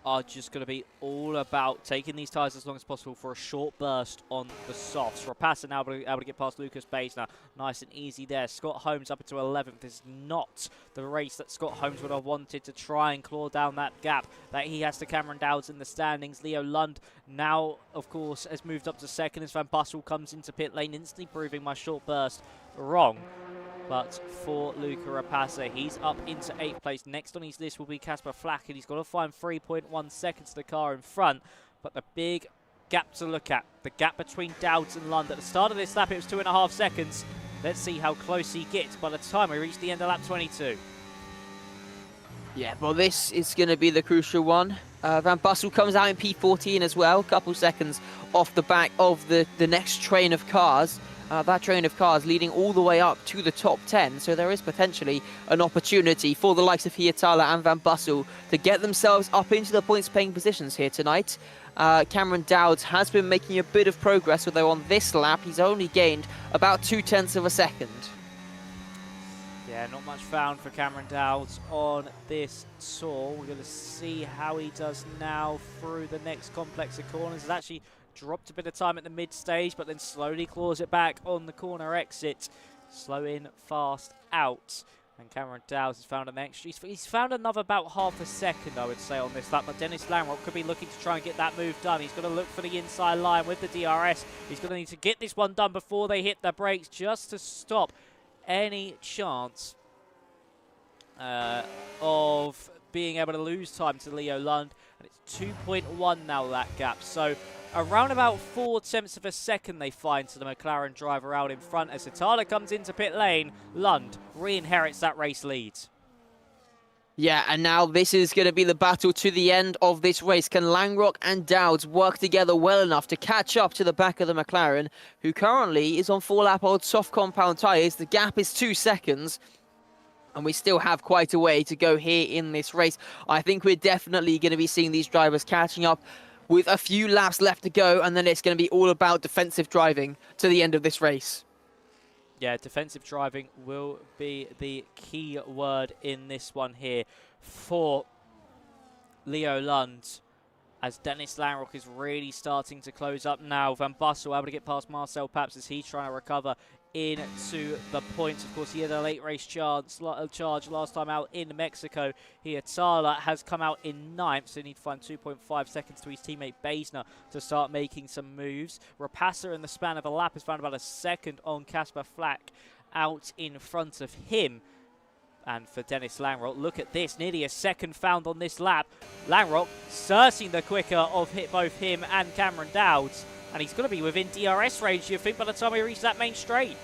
are just going to be all about taking these tyres as long as possible for a short burst on the softs. Rapassa now able to get past Lucas Baisner. Nice and easy there. Scott Holmes up into 11th. This is not the race that Scott Holmes would have wanted to try and claw down that gap that he has to Cameron Dowds in the standings. Leo Lund now, of course, has moved up to 2nd as Van Bussel comes into pit lane, instantly proving my short burst wrong. But for Luca Rapassa, he's up into 8th place. Next on his list will be Casper Flack, and he's got to find 3.1 seconds to the car in front. But the big gap to look at, the gap between Dowds and Lund. At the start of this lap, it was 2.5 seconds. Let's see how close he gets by the time we reach the end of lap 22. Yeah, well, this is going to be the crucial one. Van Bussel comes out in P14 as well, a couple seconds off the back of the next train of cars. That train of cars leading all the way up to the top 10, so there is potentially an opportunity for the likes of Hietala and Van Bussel to get themselves up into the points-paying positions here tonight. Cameron Dowds has been making a bit of progress, although on this lap he's only gained about 0.2 of a second. Yeah, not much found for Cameron Dowds on this tour. We're going to see how he does now through the next complex of corners. He's actually dropped a bit of time at the mid stage, but then slowly claws it back on the corner exit. Slow in, fast out. And Cameron Dowds has found an extra. He's found another about half a second, I would say, on this lap. But Dennis Langrock could be looking to try and get that move done. He's going to look for the inside line with the DRS. He's going to need to get this one done before they hit the brakes, just to stop any chance of being able to lose time to Leo Lund. And it's 2.1 now, that gap. So around about 0.4 of a second they find to the McLaren driver out in front. As Hitala comes into pit lane, Lund re-inherits that race lead. Yeah, and now this is going to be the battle to the end of this race. Can Langrock and Dowds work together well enough to catch up to the back of the McLaren, who currently is on 4-lap-old soft compound tyres? The gap is 2 seconds, and we still have quite a way to go here in this race. I think we're definitely going to be seeing these drivers catching up with a few laps left to go, and then it's going to be all about defensive driving to the end of this race. Yeah, defensive driving will be the key word in this one here for Leo Lund, as Dennis Langrock is really starting to close up now. Van Bussel able to get past Marcel Paps as he's trying to recover into the points. Of course, he had a late race charge last time out in Mexico. Hietala has come out in 9th, so he needs to find 2.5 seconds to his teammate Baisner to start making some moves. Rapassa in the span of a lap has found about a second on Casper Flack out in front of him. And for Dennis Langrock, look at this, nearly a second found on this lap. Langrock searching the quicker of both him and Cameron Dowds. And he's going to be within DRS range, you think, by the time we reach that main straight.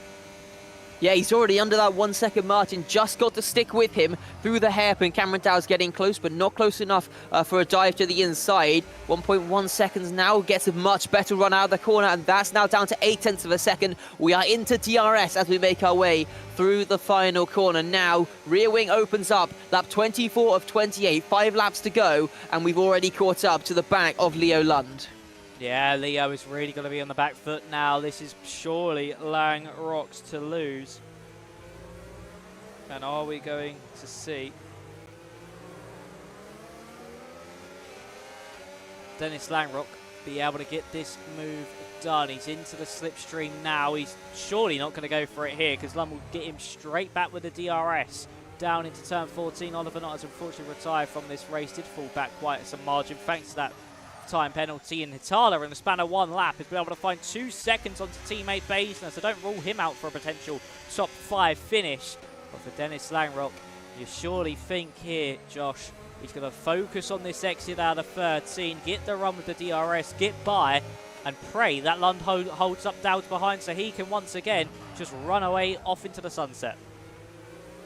Yeah, he's already under that 1 second margin. Just got to stick with him through the hairpin. Cameron Dowds getting close, but not close enough for a dive to the inside. 1.1 seconds now. Gets a much better run out of the corner, and that's now down to 0.8 of a second. We are into DRS as we make our way through the final corner. Now, rear wing opens up. Lap 24 of 28. 5 laps to go, and we've already caught up to the back of Leo Lund. Yeah, Leo is really going to be on the back foot now. This is surely Langrock's to lose. And are we going to see Dennis Langrock be able to get this move done. He's into the slipstream now. He's surely not going to go for it here because Lund will get him straight back with the DRS. Down into turn 14. Oliver Knott has unfortunately retired from this race. Did fall back quite some margin thanks to that time penalty. And Hitala in the span of 1 lap has been able to find 2 seconds onto teammate Basner, so don't rule him out for a potential top 5 finish. But for Dennis Langrock, you surely think here, Josh, he's going to focus on this exit out of 13, get the run with the DRS, get by, and pray that Lund holds up Dowds behind so he can once again just run away off into the sunset.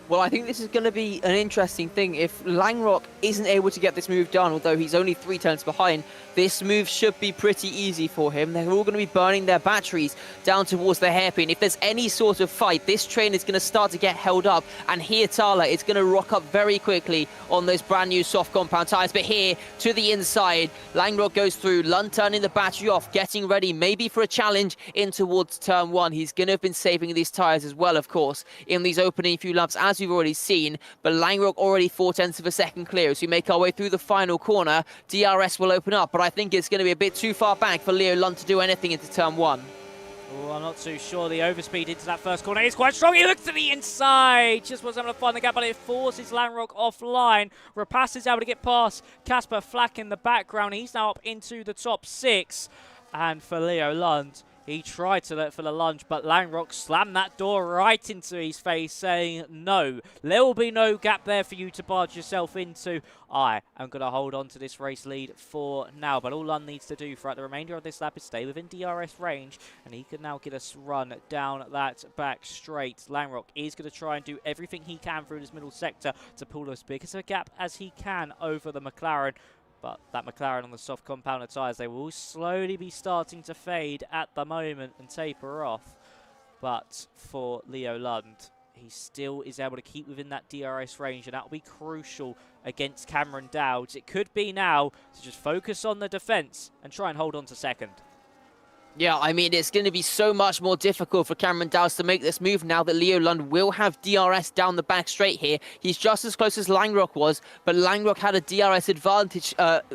Well, I think this is going to be an interesting thing. If Langrock isn't able to get this move done, although he's only 3 turns behind, this move should be pretty easy for him. They're all going to be burning their batteries down towards the hairpin. If there's any sort of fight, this train is going to start to get held up, and Hietala is going to rock up very quickly on those brand new soft compound tyres. But here, to the inside, Langrock goes through, Lund turning the battery off, getting ready maybe for a challenge in towards turn 1. He's going to have been saving these tyres as well, of course, in these opening few laps, as we've already seen. But Langrock already 4/10 of a second clear. As we make our way through the final corner, DRS will open up, but I think it's going to be a bit too far back for Leo Lund to do anything into turn 1. Oh, I'm not too sure. The overspeed into that first corner is quite strong. He looks to the inside. Just wasn't able to find the gap, but it forces Langrock offline. Rapace is able to get past Kasper Flack in the background. He's now up into the top 6. And for Leo Lund, he tried to look for the lunge, but Langrock slammed that door right into his face, saying, no, there will be no gap there for you to barge yourself into. I am going to hold on to this race lead for now, but all Lund needs to do throughout the remainder of this lap is stay within DRS range, and he can now get us run down that back straight. Langrock is going to try and do everything he can through this middle sector to pull as big as a gap as he can over the McLaren. But that McLaren on the soft compounder tyres, they will slowly be starting to fade at the moment and taper off. But for Leo Lund, he still is able to keep within that DRS range, and that will be crucial against Cameron Dowds. It could be now to just focus on the defence and try and hold on to second. Yeah, I mean, it's going to be so much more difficult for Cameron Dowds to make this move now that Leo Lund will have DRS down the back straight here. He's just as close as Langrock was, but Langrock had a DRS advantage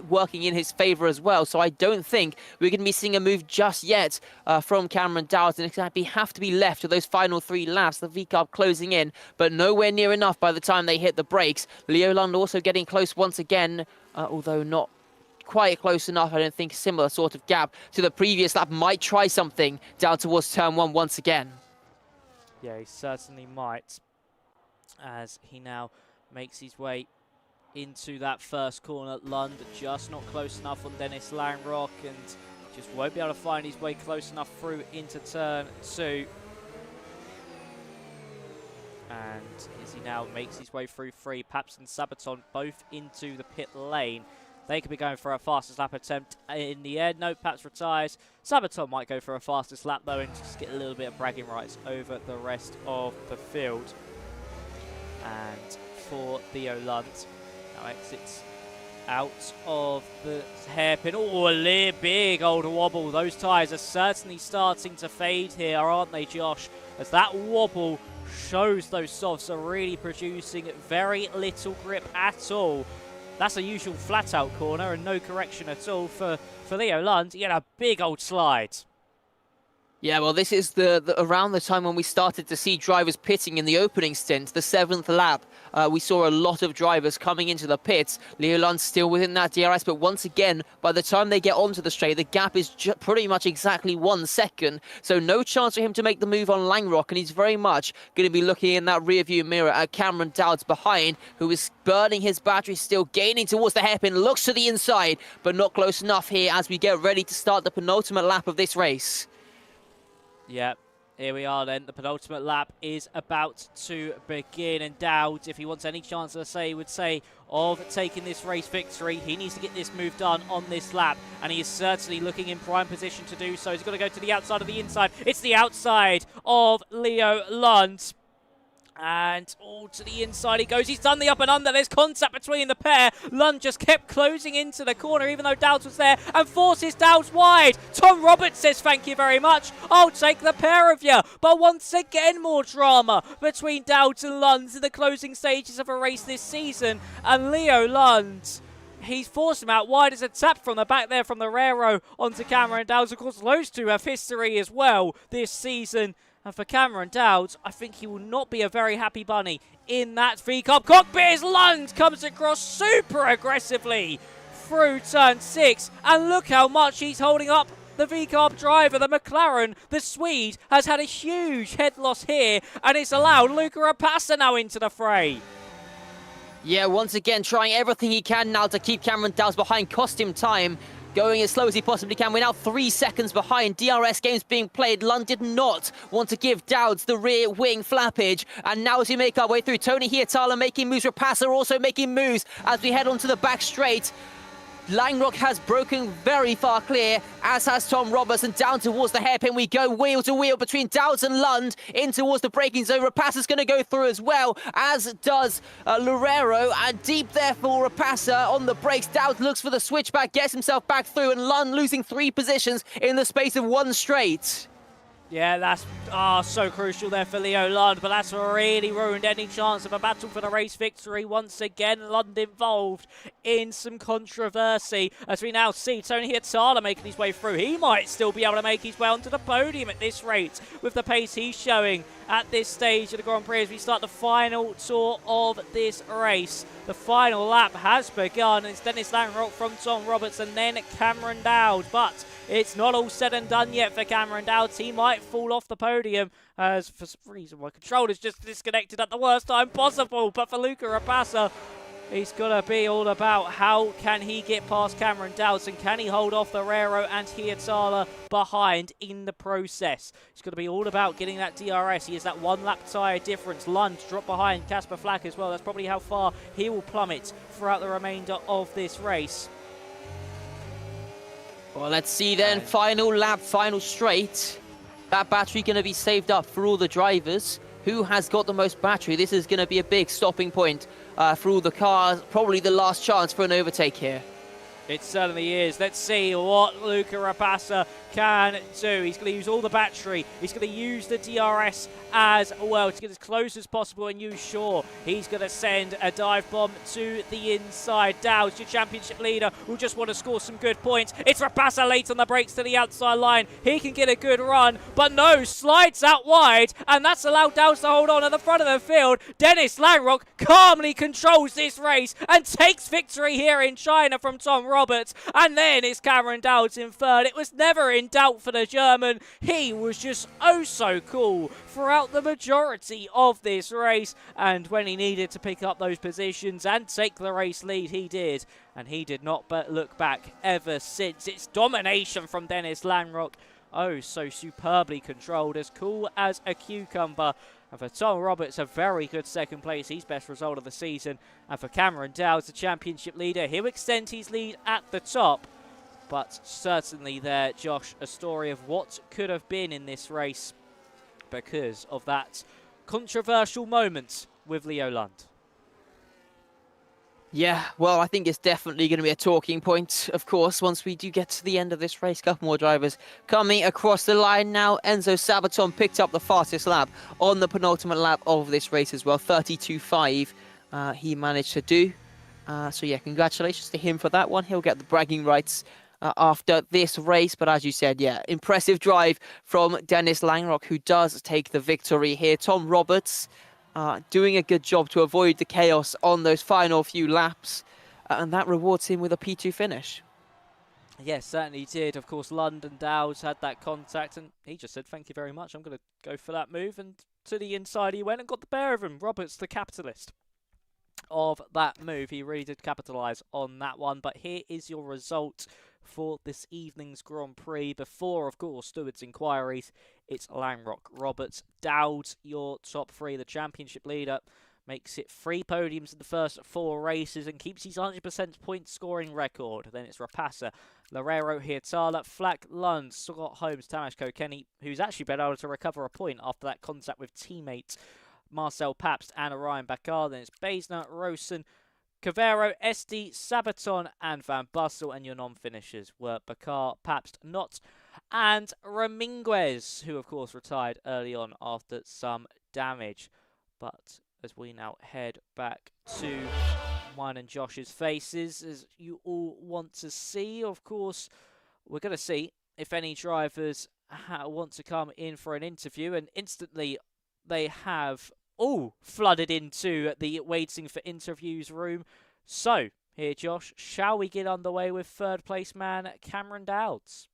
working in his favour as well. So I don't think we're going to be seeing a move just yet from Cameron Dowds. And it's going to have to be left to those final 3 laps, the V-carb closing in, but nowhere near enough by the time they hit the brakes. Leo Lund also getting close once again, although not quite close enough. I don't think similar sort of gap to the previous lap. Might try something down towards turn 1 once again. Yeah, he certainly might, as he now makes his way into that first corner. Lund just not close enough on Dennis Langrock, and just won't be able to find his way close enough through into turn 2. And as he now makes his way through 3, Paps and Sabaton both into the pit lane. They could be going for a fastest lap attempt in the end. No, Paps retires. Sabaton might go for a fastest lap, though, and just get a little bit of bragging rights over the rest of the field. And for Leo Lund, now exits out of the hairpin. Oh, a big old wobble. Those tyres are certainly starting to fade here, aren't they, Josh? As that wobble shows those softs are really producing very little grip at all. That's a usual flat-out corner and no correction at all for Leo Lund. He had a big old slide. Yeah, well, this is around the time when we started to see drivers pitting in the opening stint, the 7th lap. We saw a lot of drivers coming into the pits. Leo Lund still within that DRS, but once again, by the time they get onto the straight, the gap is pretty much exactly 1 second. So no chance for him to make the move on Langrock, and he's very much going to be looking in that rearview mirror at Cameron Dowds behind, who is burning his battery, still gaining towards the hairpin, looks to the inside, but not close enough here as we get ready to start the penultimate lap of this race. Yeah, here we are then. The penultimate lap is about to begin, and Dowds, if he wants any chance, of taking this race victory, he needs to get this move done on this lap, and he is certainly looking in prime position to do so. He's got to go to the outside of the inside. It's the outside of Leo Lund. And all to the inside he goes. He's done the up and under. There's contact between the pair. Lund just kept closing into the corner even though Dowds was there and forces Dowds wide. Tom Roberts says thank you very much. I'll take the pair of you. But once again, more drama between Dowds and Lund in the closing stages of a race this season. And Leo Lund, he's forced him out wide as a tap from the back there from the Raro onto Cameron Dowds. Of course, those two have history as well this season. And for Cameron Dowds, I think he will not be a very happy bunny in that V-Cup cockpit as Lund comes across super aggressively through turn 6. And look how much he's holding up the V-Carb driver, the McLaren. The Swede has had a huge head loss here, and it's allowed Luca Rapassa now into the fray. Yeah, once again, trying everything he can now to keep Cameron Dowds behind, cost him time. Going as slow as he possibly can. We're now 3 seconds behind. DRS games being played. Lund did not want to give Dowds the rear wing flappage. And now as we make our way through, Tony Hietala making moves. Rapassa also making moves as we head onto the back straight. Langrock has broken very far clear, as has Tom Roberts, and down towards the hairpin we go, wheel to wheel between Dowds and Lund, in towards the braking zone. Rapassa's going to go through as well, as does Loureiro, and deep there for Rapassa on the brakes. Dowds looks for the switchback, gets himself back through, and Lund losing 3 positions in the space of 1 straight. Yeah, that's so crucial there for Leo Lund, but that's really ruined any chance of a battle for the race victory. Once again, Lund involved in some controversy, as we now see Tony Hietala making his way through. He might still be able to make his way onto the podium at this rate with the pace he's showing at this stage of the Grand Prix as we start the final tour of this race. The final lap has begun. It's Dennis Langrock from Tom Roberts and then Cameron Dowds, but it's not all said and done yet for Cameron Dowds. He might fall off the podium as for some reason my controller's just disconnected at the worst time possible. But for Luca Rapassa, he's got to be all about how can he get past Cameron Dowds and can he hold off the Raro and Hietala behind in the process. It's got to be all about getting that DRS. He has that 1 lap tyre difference. Lund dropped behind Casper Flack as well. That's probably how far he will plummet throughout the remainder of this race. Well, let's see then. Final lap, final straight. That battery going to be saved up for all the drivers. Who has got the most battery? This is going to be a big stopping point for all the cars. Probably the last chance for an overtake here. It certainly is. Let's see what Luca Rapassa can do. He's going to use all the battery. He's going to use the DRS as well to get as close as possible and use Shaw. He's going to send a dive bomb to the inside. Dowds, your championship leader, will just want to score some good points. It's Rapassa late on the brakes to the outside line. He can get a good run, but no, slides out wide, and that's allowed Dowds to hold on at the front of the field. Dennis Langrock calmly controls this race and takes victory here in China from Tom Roberts. And then it's Cameron Dowds in third. It was never in doubt for the German. He was just oh so cool throughout the majority of this race, and when he needed to pick up those positions and take the race lead, he did, and he did not but look back ever since. It's domination from Dennis Langrock, oh so superbly controlled, as cool as a cucumber. And for Tom Roberts, a very good second place, his best result of the season. And for Cameron Dowds, the championship leader, he'll extend his lead at the top. But certainly there, Josh, a story of what could have been in this race because of that controversial moment with Leo Lund. Yeah, well, I think it's definitely going to be a talking point, of course, once we do get to the end of this race. Couple more drivers coming across the line now. Enzo Sabaton picked up the fastest lap on the penultimate lap of this race as well. 32.5 he managed to do. So yeah, congratulations to him for that one. He'll get the bragging rights after this race. But as you said, yeah, impressive drive from Dennis Langrock, who does take the victory here. Tom Roberts doing a good job to avoid the chaos on those final few laps, and that rewards him with a P2 finish. Yes, certainly did. Of course, Lund and Dowds had that contact, and he just said, thank you very much, I'm going to go for that move, and to the inside he went and got the bear of him. Roberts, the capitalist of that move. He really did capitalise on that one, but here is your result for this evening's Grand Prix. Before, of course, stewards' inquiries, it's Langrock, Roberts, Dowds, your top three. The championship leader makes it 3 podiums in the first 4 races and keeps his 100% point scoring record. Then it's Rapassa, Loureiro, Hietala, Flack, Lund, Scott Holmes, Tamas Kokeni, who's actually been able to recover a point after that contact with teammates Marcel Pabst and Orion Bakar. Then it's Basner, Rosen, Cavero, SD, Sabaton, and Van Bussel. And your non-finishers were Bakar, Pabst, Knott, and Raminguez, who of course retired early on after some damage. But as we now head back to mine and Josh's faces, as you all want to see. Of course, we're going to see if any drivers want to come in for an interview, and instantly they have all flooded into the waiting for interviews room. So, here, Josh, shall we get underway with third place man Cameron Dowds?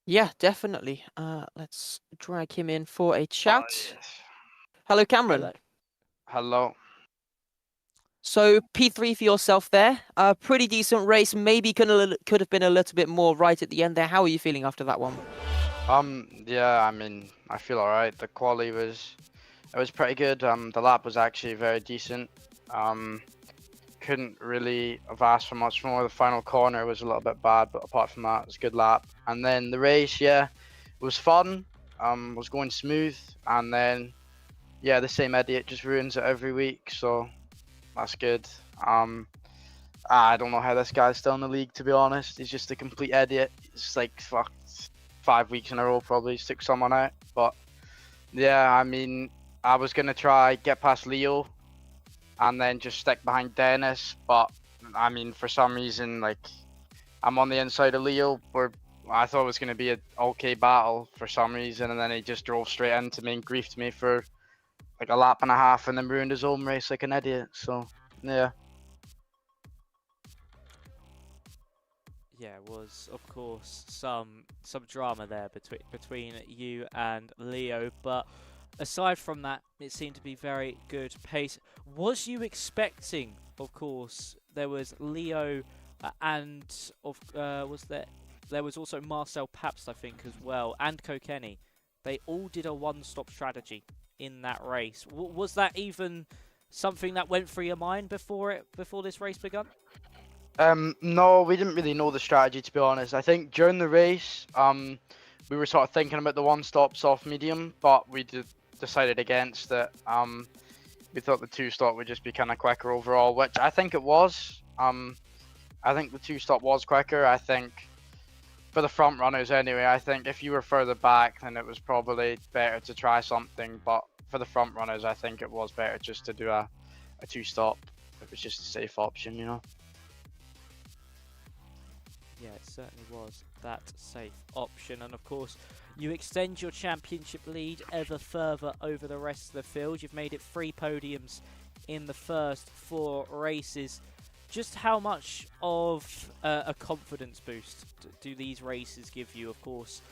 Yeah, definitely. Let's drag him in for a chat. Yes. Hello, Cameron. Hello. So P3 for yourself there. Pretty decent race. Maybe could have been a little bit more right at the end there. How are you feeling after that one? Yeah, I mean, I feel alright. The quali was pretty good. The lap was actually very decent. Couldn't really have asked for much more. The final corner was a little bit bad, but apart from that, it was a good lap. And then the race, yeah, it was fun. Was going smooth, and then yeah, the same idiot just ruins it every week, so that's good. I don't know how this guy's still in the league, to be honest. He's just a complete idiot. It's like fucked 5 weeks in a row, probably took someone out. But yeah, I mean, I was gonna try get past Leo and then just stick behind Dennis, but I mean, for some reason, like, I'm on the inside of Leo, where I thought it was gonna be an okay battle for some reason, and then he just drove straight into me and griefed me for like a lap and a half, and then ruined his own race like an idiot. So yeah. Yeah, was of course some drama there between you and Leo, but aside from that, it seemed to be very good pace. Was you expecting, of course, there was Leo and there was also Marcel Pabst, I think, as well, and Kokeni. They all did a one-stop strategy in that race. Was that even something that went through your mind before this race begun? No, we didn't really know the strategy, to be honest. I think during the race, we were sort of thinking about the one-stop soft medium, but we decided against it. We thought the two-stop would just be kind of quicker overall, which I think it was. I think the two-stop was quicker. I think for the front runners anyway, I think if you were further back, then it was probably better to try something. But for the front runners, I think it was better just to do a two-stop. It was just a safe option, you know. Yeah, it certainly was that safe option. And of course, you extend your championship lead ever further over the rest of the field. You've made it 3 podiums in the first 4 races. Just how much of a confidence boost do these races give you? Of course,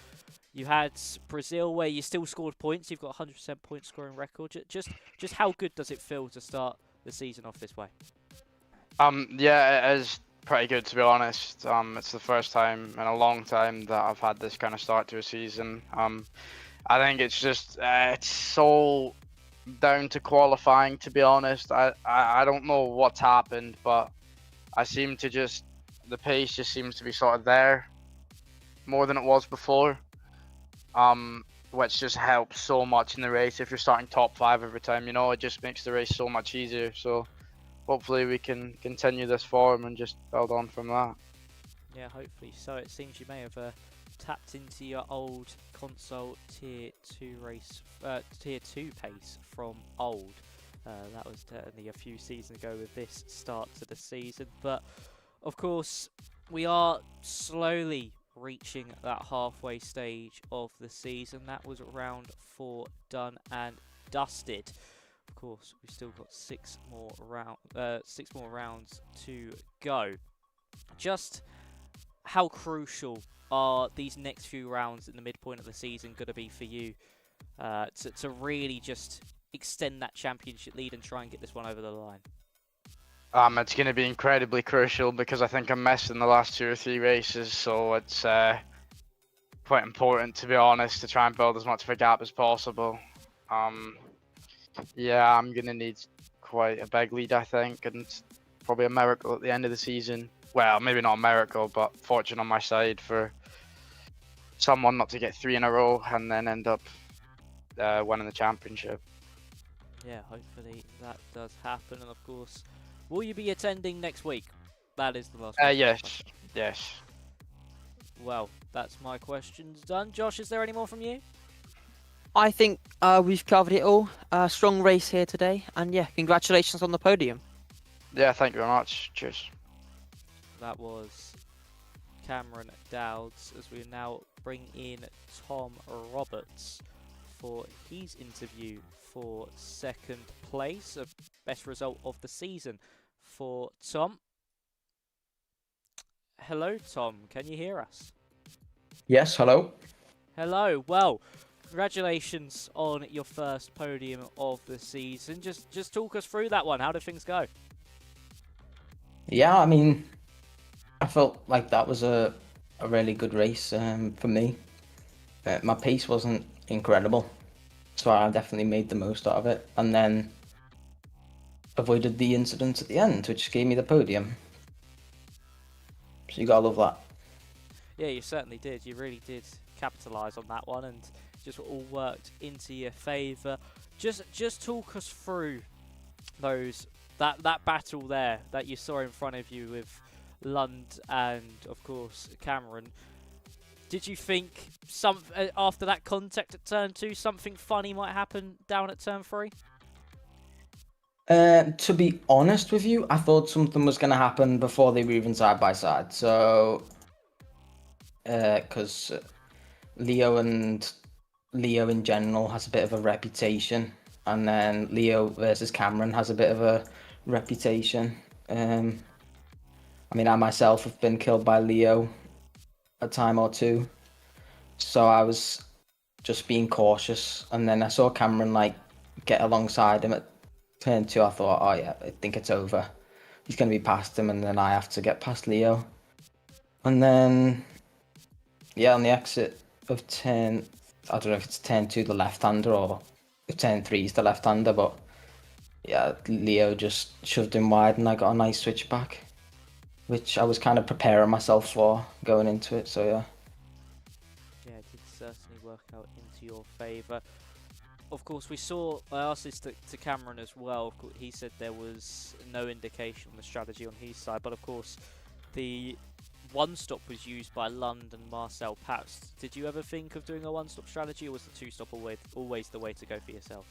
you had Brazil where you still scored points. You've got a 100% point scoring record. Just how good does it feel to start the season off this way? Yeah, it is pretty good, to be honest. It's the first time in a long time that I've had this kind of start to a season. I think it's just it's so down to qualifying, to be honest. I don't know what's happened, but I seem to just, the pace just seems to be sort of there more than it was before, which just helps so much in the race. If you're starting top 5 every time, you know, it just makes the race so much easier. So hopefully we can continue this form and just build on from that. Yeah, hopefully so. It seems you may have tapped into your old console tier 2 pace from old. That was certainly a few seasons ago with this start to the season. But of course, we are slowly reaching that halfway stage of the season. That was round 4 done and dusted. Of course, we've still got 6 more rounds to go. Just how crucial are these next few rounds in the midpoint of the season going to be for you to really just extend that championship lead and try and get this one over the line? It's going to be incredibly crucial because I think I'm missing the last 2 or 3 races, so it's quite important, to be honest, to try and build as much of a gap as possible. Yeah, I'm going to need quite a big lead, I think, and probably a miracle at the end of the season. Well, maybe not a miracle, but fortune on my side for someone not to get 3 in a row and then end up winning the championship. Yeah, hopefully that does happen. And of course, will you be attending next week? That is the last question. Yes. Well, that's my questions done. Josh, is there any more from you? I think we've covered it all. Strong race here today, and yeah, congratulations on the podium. Yeah, thank you very much. Cheers. That was Cameron Dowds, as we now bring in Tom Roberts for his interview for second place, a best result of the season for Tom. Hello, Tom. Can you hear us? Yes, hello. Hello. Well, congratulations on your first podium of the season. Just talk us through that one. How did things go? Yeah, I mean, I felt like that was a really good race for me. My pace wasn't incredible, so I definitely made the most out of it, and then avoided the incident at the end, which gave me the podium. So you gotta love that. Yeah, you certainly did. You really did capitalise on that one, and just all worked into your favour. Just talk us through that battle there that you saw in front of you with Lund and of course Cameron. Did you think after that contact at turn 2 something funny might happen down at turn 3? To be honest with you, I thought something was gonna happen before they were even side by side. So, because Leo in general has a bit of a reputation, and then Leo versus Cameron has a bit of a reputation. I mean, I myself have been killed by Leo a time or two, so I was just being cautious. And then I saw Cameron like get alongside him at turn 2. I thought, oh yeah, I think it's over. He's gonna be past him, and then I have to get past Leo. And then, yeah, on the exit of turn, I don't know if it's turn 2 the left-hander or if turn 3 is the left-hander, but yeah, Leo just shoved him wide, and I got a nice switchback, which I was kind of preparing myself for going into it. So yeah. Yeah, it did certainly work out into your favour. Of course, I asked this to Cameron as well. He said there was no indication on the strategy on his side, but of course, the one-stop was used by Lund and Marcel Pabst. Did you ever think of doing a one-stop strategy, or was the two-stop always the way to go for yourself?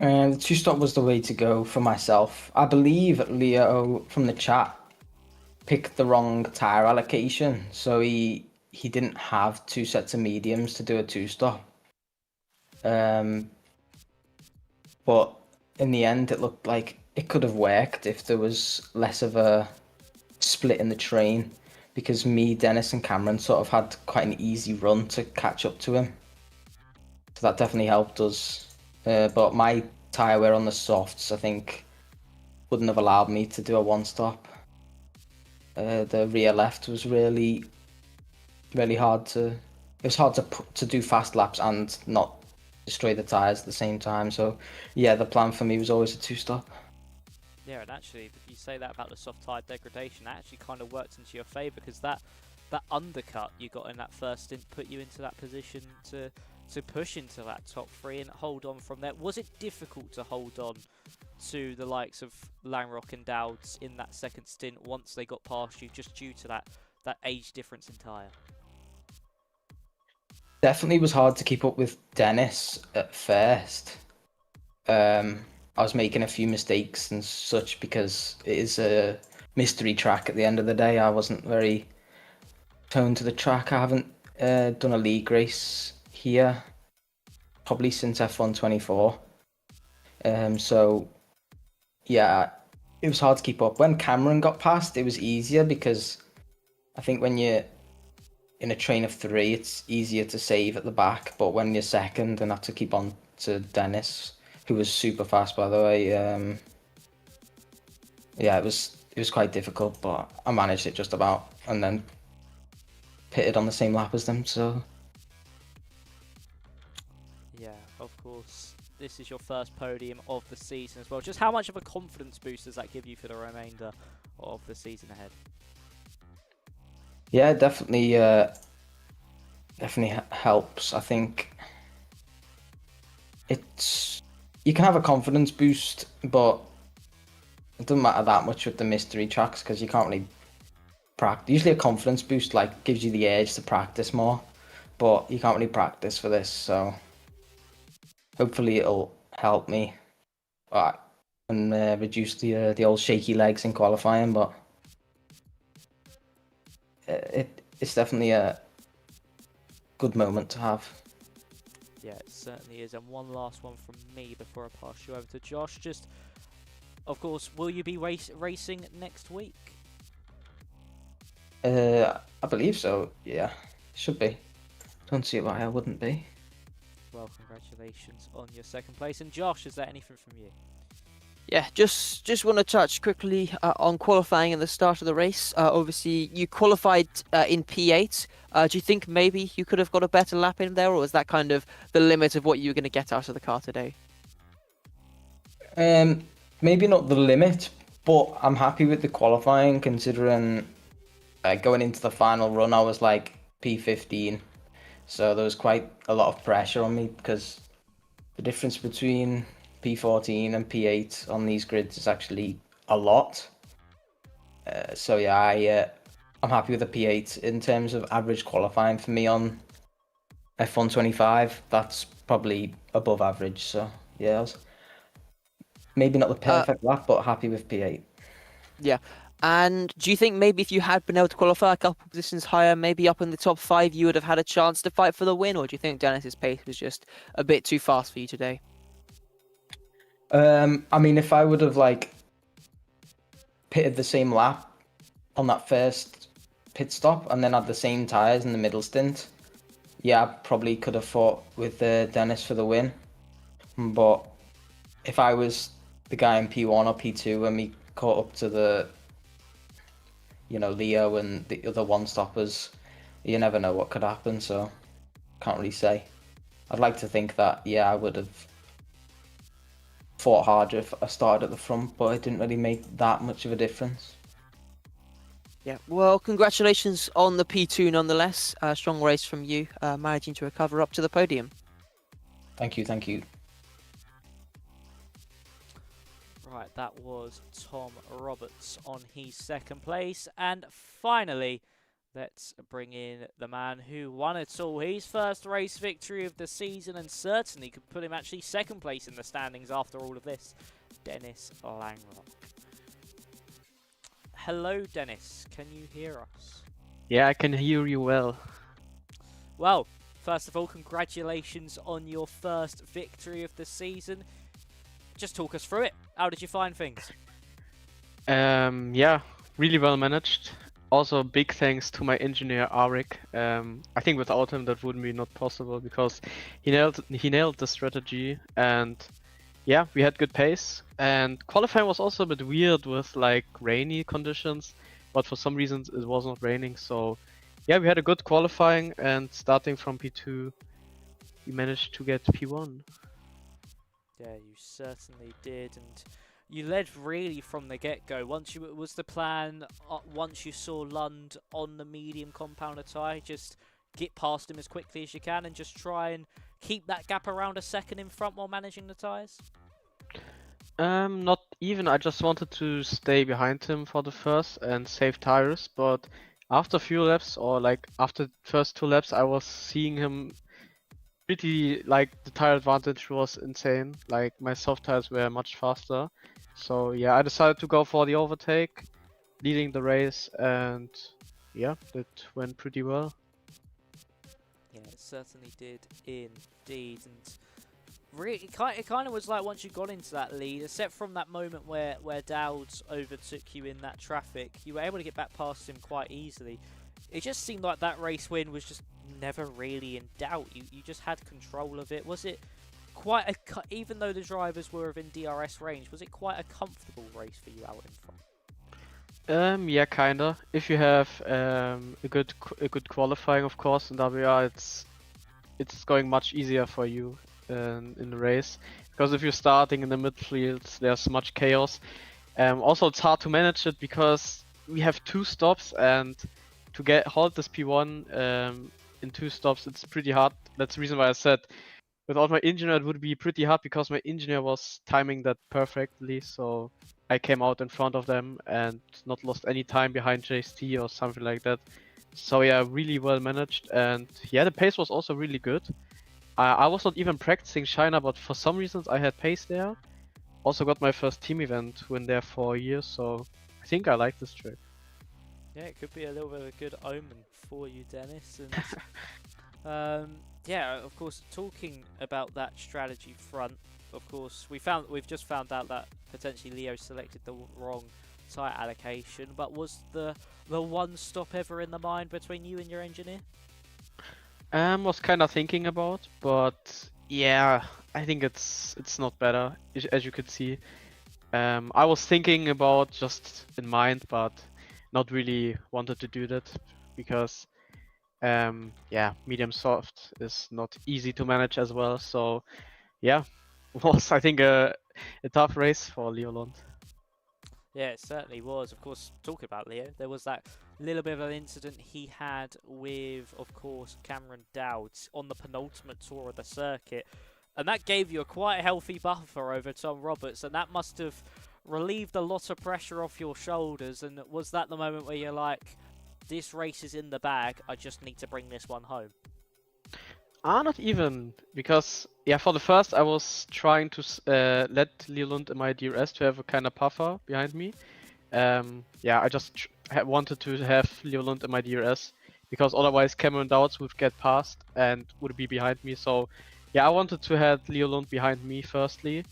And the 2-stop was the way to go for myself. I believe Leo from the chat picked the wrong tire allocation, so he didn't have 2 sets of mediums to do a 2-stop. But in the end, it looked like it could have worked if there was less of a split in the train, because me, Dennis, and Cameron sort of had quite an easy run to catch up to him. So that definitely helped us. But my tyre wear on the softs, I think, wouldn't have allowed me to do a one-stop. The rear left was really hard to. It was hard to do fast laps and not destroy the tyres at the same time. So yeah, the plan for me was always a 2-stop. Yeah, and actually, if you say that about the soft tire degradation, that actually kind of worked into your favour, because that undercut you got in that first stint put you into that position to push into that top 3 and hold on from there. Was it difficult to hold on to the likes of Langrock and Dowds in that second stint once they got past you, just due to that age difference in tyre? Definitely was hard to keep up with Dennis at first. I was making a few mistakes and such because it is a mystery track at the end of the day. I wasn't very toned to the track. I haven't done a league race here probably since F1 24. So yeah, it was hard to keep up. When Cameron got past, it was easier, because I think when you're in a train of 3, it's easier to save at the back. But when you're second and have to keep on to Dennis, who was super fast, by the way, yeah, it was quite difficult. But I managed it just about, and then pitted on the same lap as them. So Yeah, of course. This is your first podium of the season as well. Just how much of a confidence boost does that give you for the remainder of the season ahead? yeah, definitely helps. I think you can have a confidence boost, but it doesn't matter that much with the mystery tracks, because you can't really practice. Usually a confidence boost like gives you the edge to practice more, but you can't really practice for this, so hopefully it'll help me. But and reduce the old shaky legs in qualifying, but it's definitely a good moment to have. Yeah, it certainly is. And one last one from me before I pass you over to Josh. Just, of course, will you be racing next week? I believe so. Yeah, should be. Don't see why I wouldn't be. Well, congratulations on your second place. And Josh, is there anything from you? Yeah, just want to touch quickly on qualifying in the start of the race. Obviously, you qualified in P8. Do you think maybe you could have got a better lap in there, or is that kind of the limit of what you were going to get out of the car today? Maybe not the limit, but I'm happy with the qualifying considering going into the final run I was like P15, so there was quite a lot of pressure on me because the difference between P14 and P8 on these grids is actually a lot. So yeah, I'm happy with the P8 in terms of average qualifying for me on F125. That's probably above average. So yeah, I was maybe not the perfect lap, but happy with P8. Yeah. And do you think maybe if you had been able to qualify a couple positions higher, maybe up in the top 5, you would have had a chance to fight for the win? Or do you think Dennis's pace was just a bit too fast for you today? I mean, if I would have like pitted the same lap on that first pit stop and then had the same tyres in the middle stint, yeah, I probably could have fought with Dennis for the win. But if I was the guy in P1 or P2 when we caught up to the, Leo and the other one-stoppers, you never know what could happen, so can't really say. I'd like to think that, yeah, I would have fought harder if I started at the front, but it didn't really make that much of a difference. Yeah, well, congratulations on the P2 nonetheless. Strong race from you, managing to recover up to the podium. Thank you. Right, that was Tom Roberts on his second place. And finally, let's bring in the man who won it all. His first race victory of the season, and certainly could put him actually second place in the standings after all of this, Dennis Langrock. Hello, Dennis. Can you hear us? Yeah, I can hear you well. Well, first of all, congratulations on your first victory of the season. Just talk us through it. How did you find things? Yeah, really well managed. Also, big thanks to my engineer Arik. I think without him that wouldn't be not possible because he nailed the strategy, and yeah, we had good pace. And qualifying was also a bit weird with like rainy conditions, but for some reasons it was not raining. So yeah, we had a good qualifying, and starting from P2, we managed to get P1. Yeah, you certainly did, and you led really from the get-go. Was the plan once you saw Lund on the medium compounder tyre, just get past him as quickly as you can and just try and keep that gap around a second in front while managing the tyres? Not even. I just wanted to stay behind him for the first and save tires, but after a few laps, or like after the first 2 laps, I was seeing him pretty, like, the tire advantage was insane. Like, my soft tires were much faster. So yeah, I decided to go for the overtake, leading the race, and yeah, that went pretty well. Yeah, it certainly did indeed, and really, it kind of was like once you got into that lead, except from that moment where Dowds overtook you in that traffic, you were able to get back past him quite easily. It just seemed like that race win was just never really in doubt. You just had control of it. Was it quite a, even though the drivers were within DRS range, was it quite a comfortable race for you out in front? Yeah, kinda. If you have a good qualifying, of course, in WR, it's going much easier for you in the race, because if you're starting in the midfield, there's much chaos. Also, it's hard to manage it because we have 2 stops, and to hold this P1 in 2 stops, it's pretty hard. That's the reason why I said without my engineer it would be pretty hard, because my engineer was timing that perfectly. So I came out in front of them and not lost any time behind JST or something like that. So yeah, really well managed, and yeah, the pace was also really good. I was not even practicing China, but for some reasons I had pace there. Also got my first team event win there for a year, so I think I like this track. Yeah, it could be a little bit of a good omen for you, Dennis. And yeah, of course, talking about that strategy front, of course, we've just found out that potentially Leo selected the wrong tyre allocation. But was the one stop ever in the mind between you and your engineer? Was kind of thinking about, but yeah, I think it's not better, as you could see. I was thinking about just in mind, but not really wanted to do that because yeah, medium soft is not easy to manage as well. So yeah, was I think a tough race for Leoland. Yeah, it certainly was. Of course, talking about Leo, there was that little bit of an incident he had with, of course, Cameron Dowd on the penultimate tour of the circuit. And that gave you a quite healthy buffer over Tom Roberts, and that must have relieved a lot of pressure off your shoulders. And was that the moment where you're like, this race is in the bag, I just need to bring this one home? Not even, because yeah, for the first I was trying to let Leolund and my DRS to have a kind of puffer behind me. Yeah, I just wanted to have Leolund and my DRS because otherwise Cameron Dowds would get past and would be behind me. So yeah, I wanted to have Leolund behind me firstly,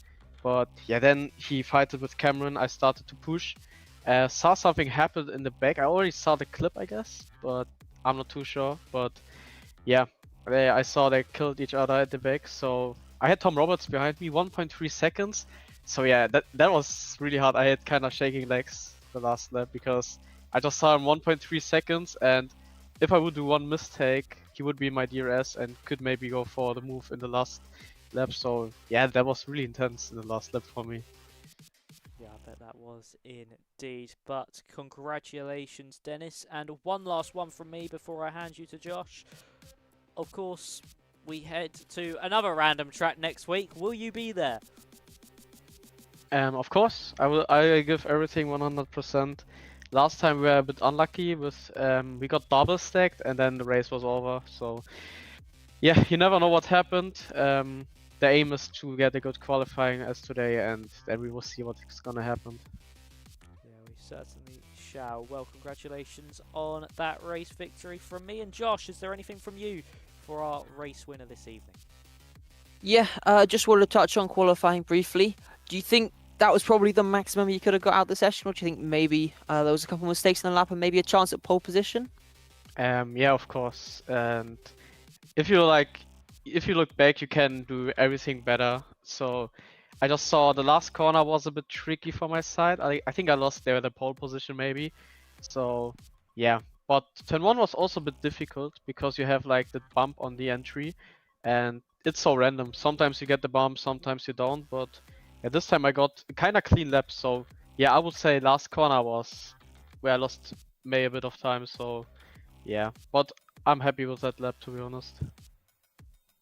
but yeah, then he fighted with Cameron. I started to push. Saw something happen in the back. I already saw the clip, I guess, but I'm not too sure. But yeah, I saw they killed each other at the back, so I had Tom Roberts behind me, 1.3 seconds. So yeah, that was really hard. I had kind of shaking legs the last lap because I just saw him 1.3 seconds, and if I would do one mistake, he would be in my DRS and could maybe go for the move in the last lap. So yeah, that was really intense in the last lap for me. Yeah, I bet that was indeed. But congratulations, Dennis. And one last one from me before I hand you to Josh. Of course, we head to another random track next week. Will you be there? Of course, I will. I give everything 100%. Last time we were a bit unlucky with we got double stacked and then the race was over. So yeah, you never know what happened. The aim is to get a good qualifying as today, and then we will see what's gonna happen. Yeah, we certainly shall. Well, congratulations on that race victory from me and Josh. Is there anything from you for our race winner this evening? Yeah, just wanted to touch on qualifying briefly. Do you think that was probably the maximum you could have got out of the session, or do you think maybe there was a couple of mistakes in the lap and maybe a chance at pole position? Yeah, of course. And if you look back, you can do everything better. So I just saw the last corner was a bit tricky for my side. I think I lost there the pole position maybe. So yeah, but turn one was also a bit difficult because you have like the bump on the entry, and it's so random. Sometimes you get the bump, sometimes you don't. But yeah, this time I got kind of clean laps. So yeah, I would say last corner was where I lost maybe a bit of time. So yeah, but I'm happy with that lap, to be honest.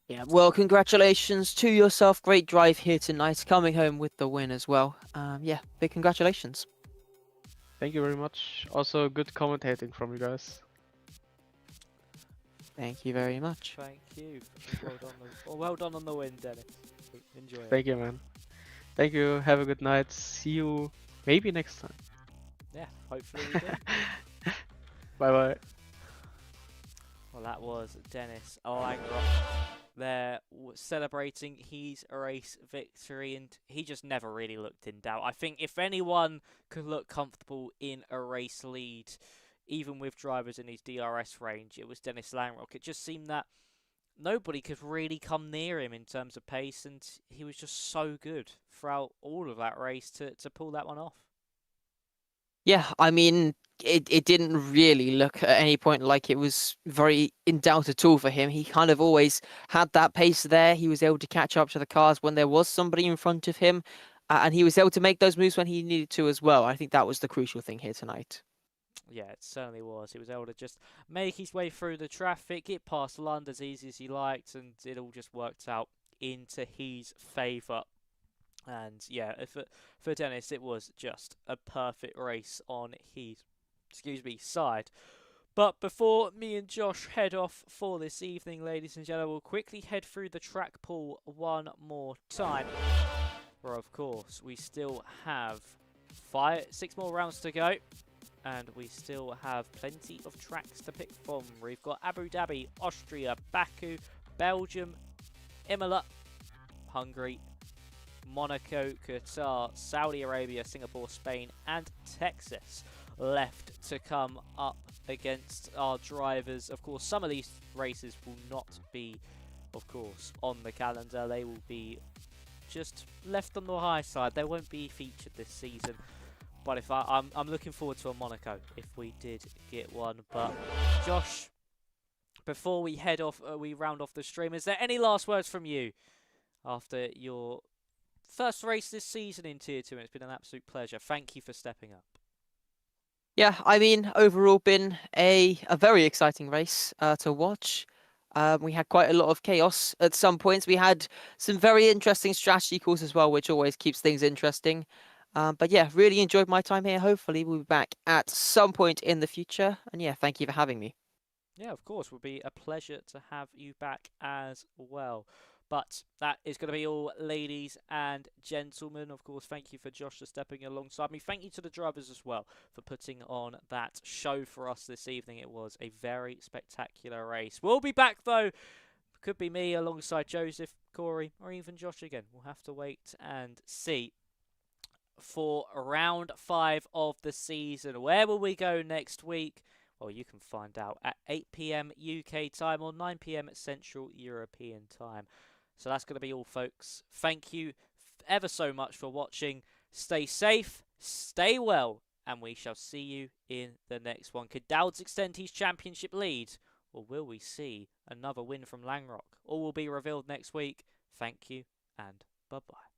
Yeah, well, congratulations to yourself. Great drive here tonight, coming home with the win as well. Yeah, big congratulations. Thank you very much. Also, good commentating from you guys. Thank you very much. Thank you. Well done on the win, Dennis. Enjoy it. Thank you, man. Thank you. Have a good night. See you maybe next time. Yeah, hopefully we do. Bye bye. Well, that was Dennis Langrock there celebrating his race victory, and he just never really looked in doubt. I think if anyone could look comfortable in a race lead, even with drivers in his DRS range, it was Dennis Langrock. It just seemed that nobody could really come near him in terms of pace, and he was just so good throughout all of that race to pull that one off. Yeah, I mean, it didn't really look at any point like it was very in doubt at all for him. He kind of always had that pace there. He was able to catch up to the cars when there was somebody in front of him, and he was able to make those moves when he needed to as well. I think that was the crucial thing here tonight. Yeah, it certainly was. He was able to just make his way through the traffic, get past Lund as easy as he liked, and it all just worked out into his favour. And yeah, for Dennis, it was just a perfect race on his, side. But before me and Josh head off for this evening, ladies and gentlemen, we'll quickly head through the track pool one more time. where, of course, we still have 6 more rounds to go. And we still have plenty of tracks to pick from. We've got Abu Dhabi, Austria, Baku, Belgium, Imola, Hungary, Monaco, Qatar, Saudi Arabia, Singapore, Spain, and Texas left to come up against our drivers. Of course, some of these races will not be, of course, on the calendar. They will be just left on the high side. They won't be featured this season. But if I'm looking forward to a Monaco if we did get one. But Josh, before we head off, we round off the stream. Is there any last words from you after your first race this season in Tier 2? And it's been an absolute pleasure. Thank you for stepping up. Yeah, I mean, overall been a very exciting race to watch. We had quite a lot of chaos at some points. We had some very interesting strategy calls as well, which always keeps things interesting. But yeah, really enjoyed my time here. Hopefully we'll be back at some point in the future. And yeah, thank you for having me. Yeah, of course. It would be a pleasure to have you back as well. But that is going to be all, ladies and gentlemen. Of course, thank you for Josh for stepping alongside me. Thank you to the drivers as well for putting on that show for us this evening. It was a very spectacular race. We'll be back, though. Could be me alongside Joseph, Corey, or even Josh again. We'll have to wait and see. For round 5 of the season, where will we go next week? Well, you can find out at 8 PM UK time or 9 PM Central European time. So that's going to be all, folks. Thank you ever so much for watching. Stay safe, stay well, and we shall see you in the next one. Could Dowds extend his championship lead, or will we see another win from Langrock? All will be revealed next week. Thank you, and bye-bye.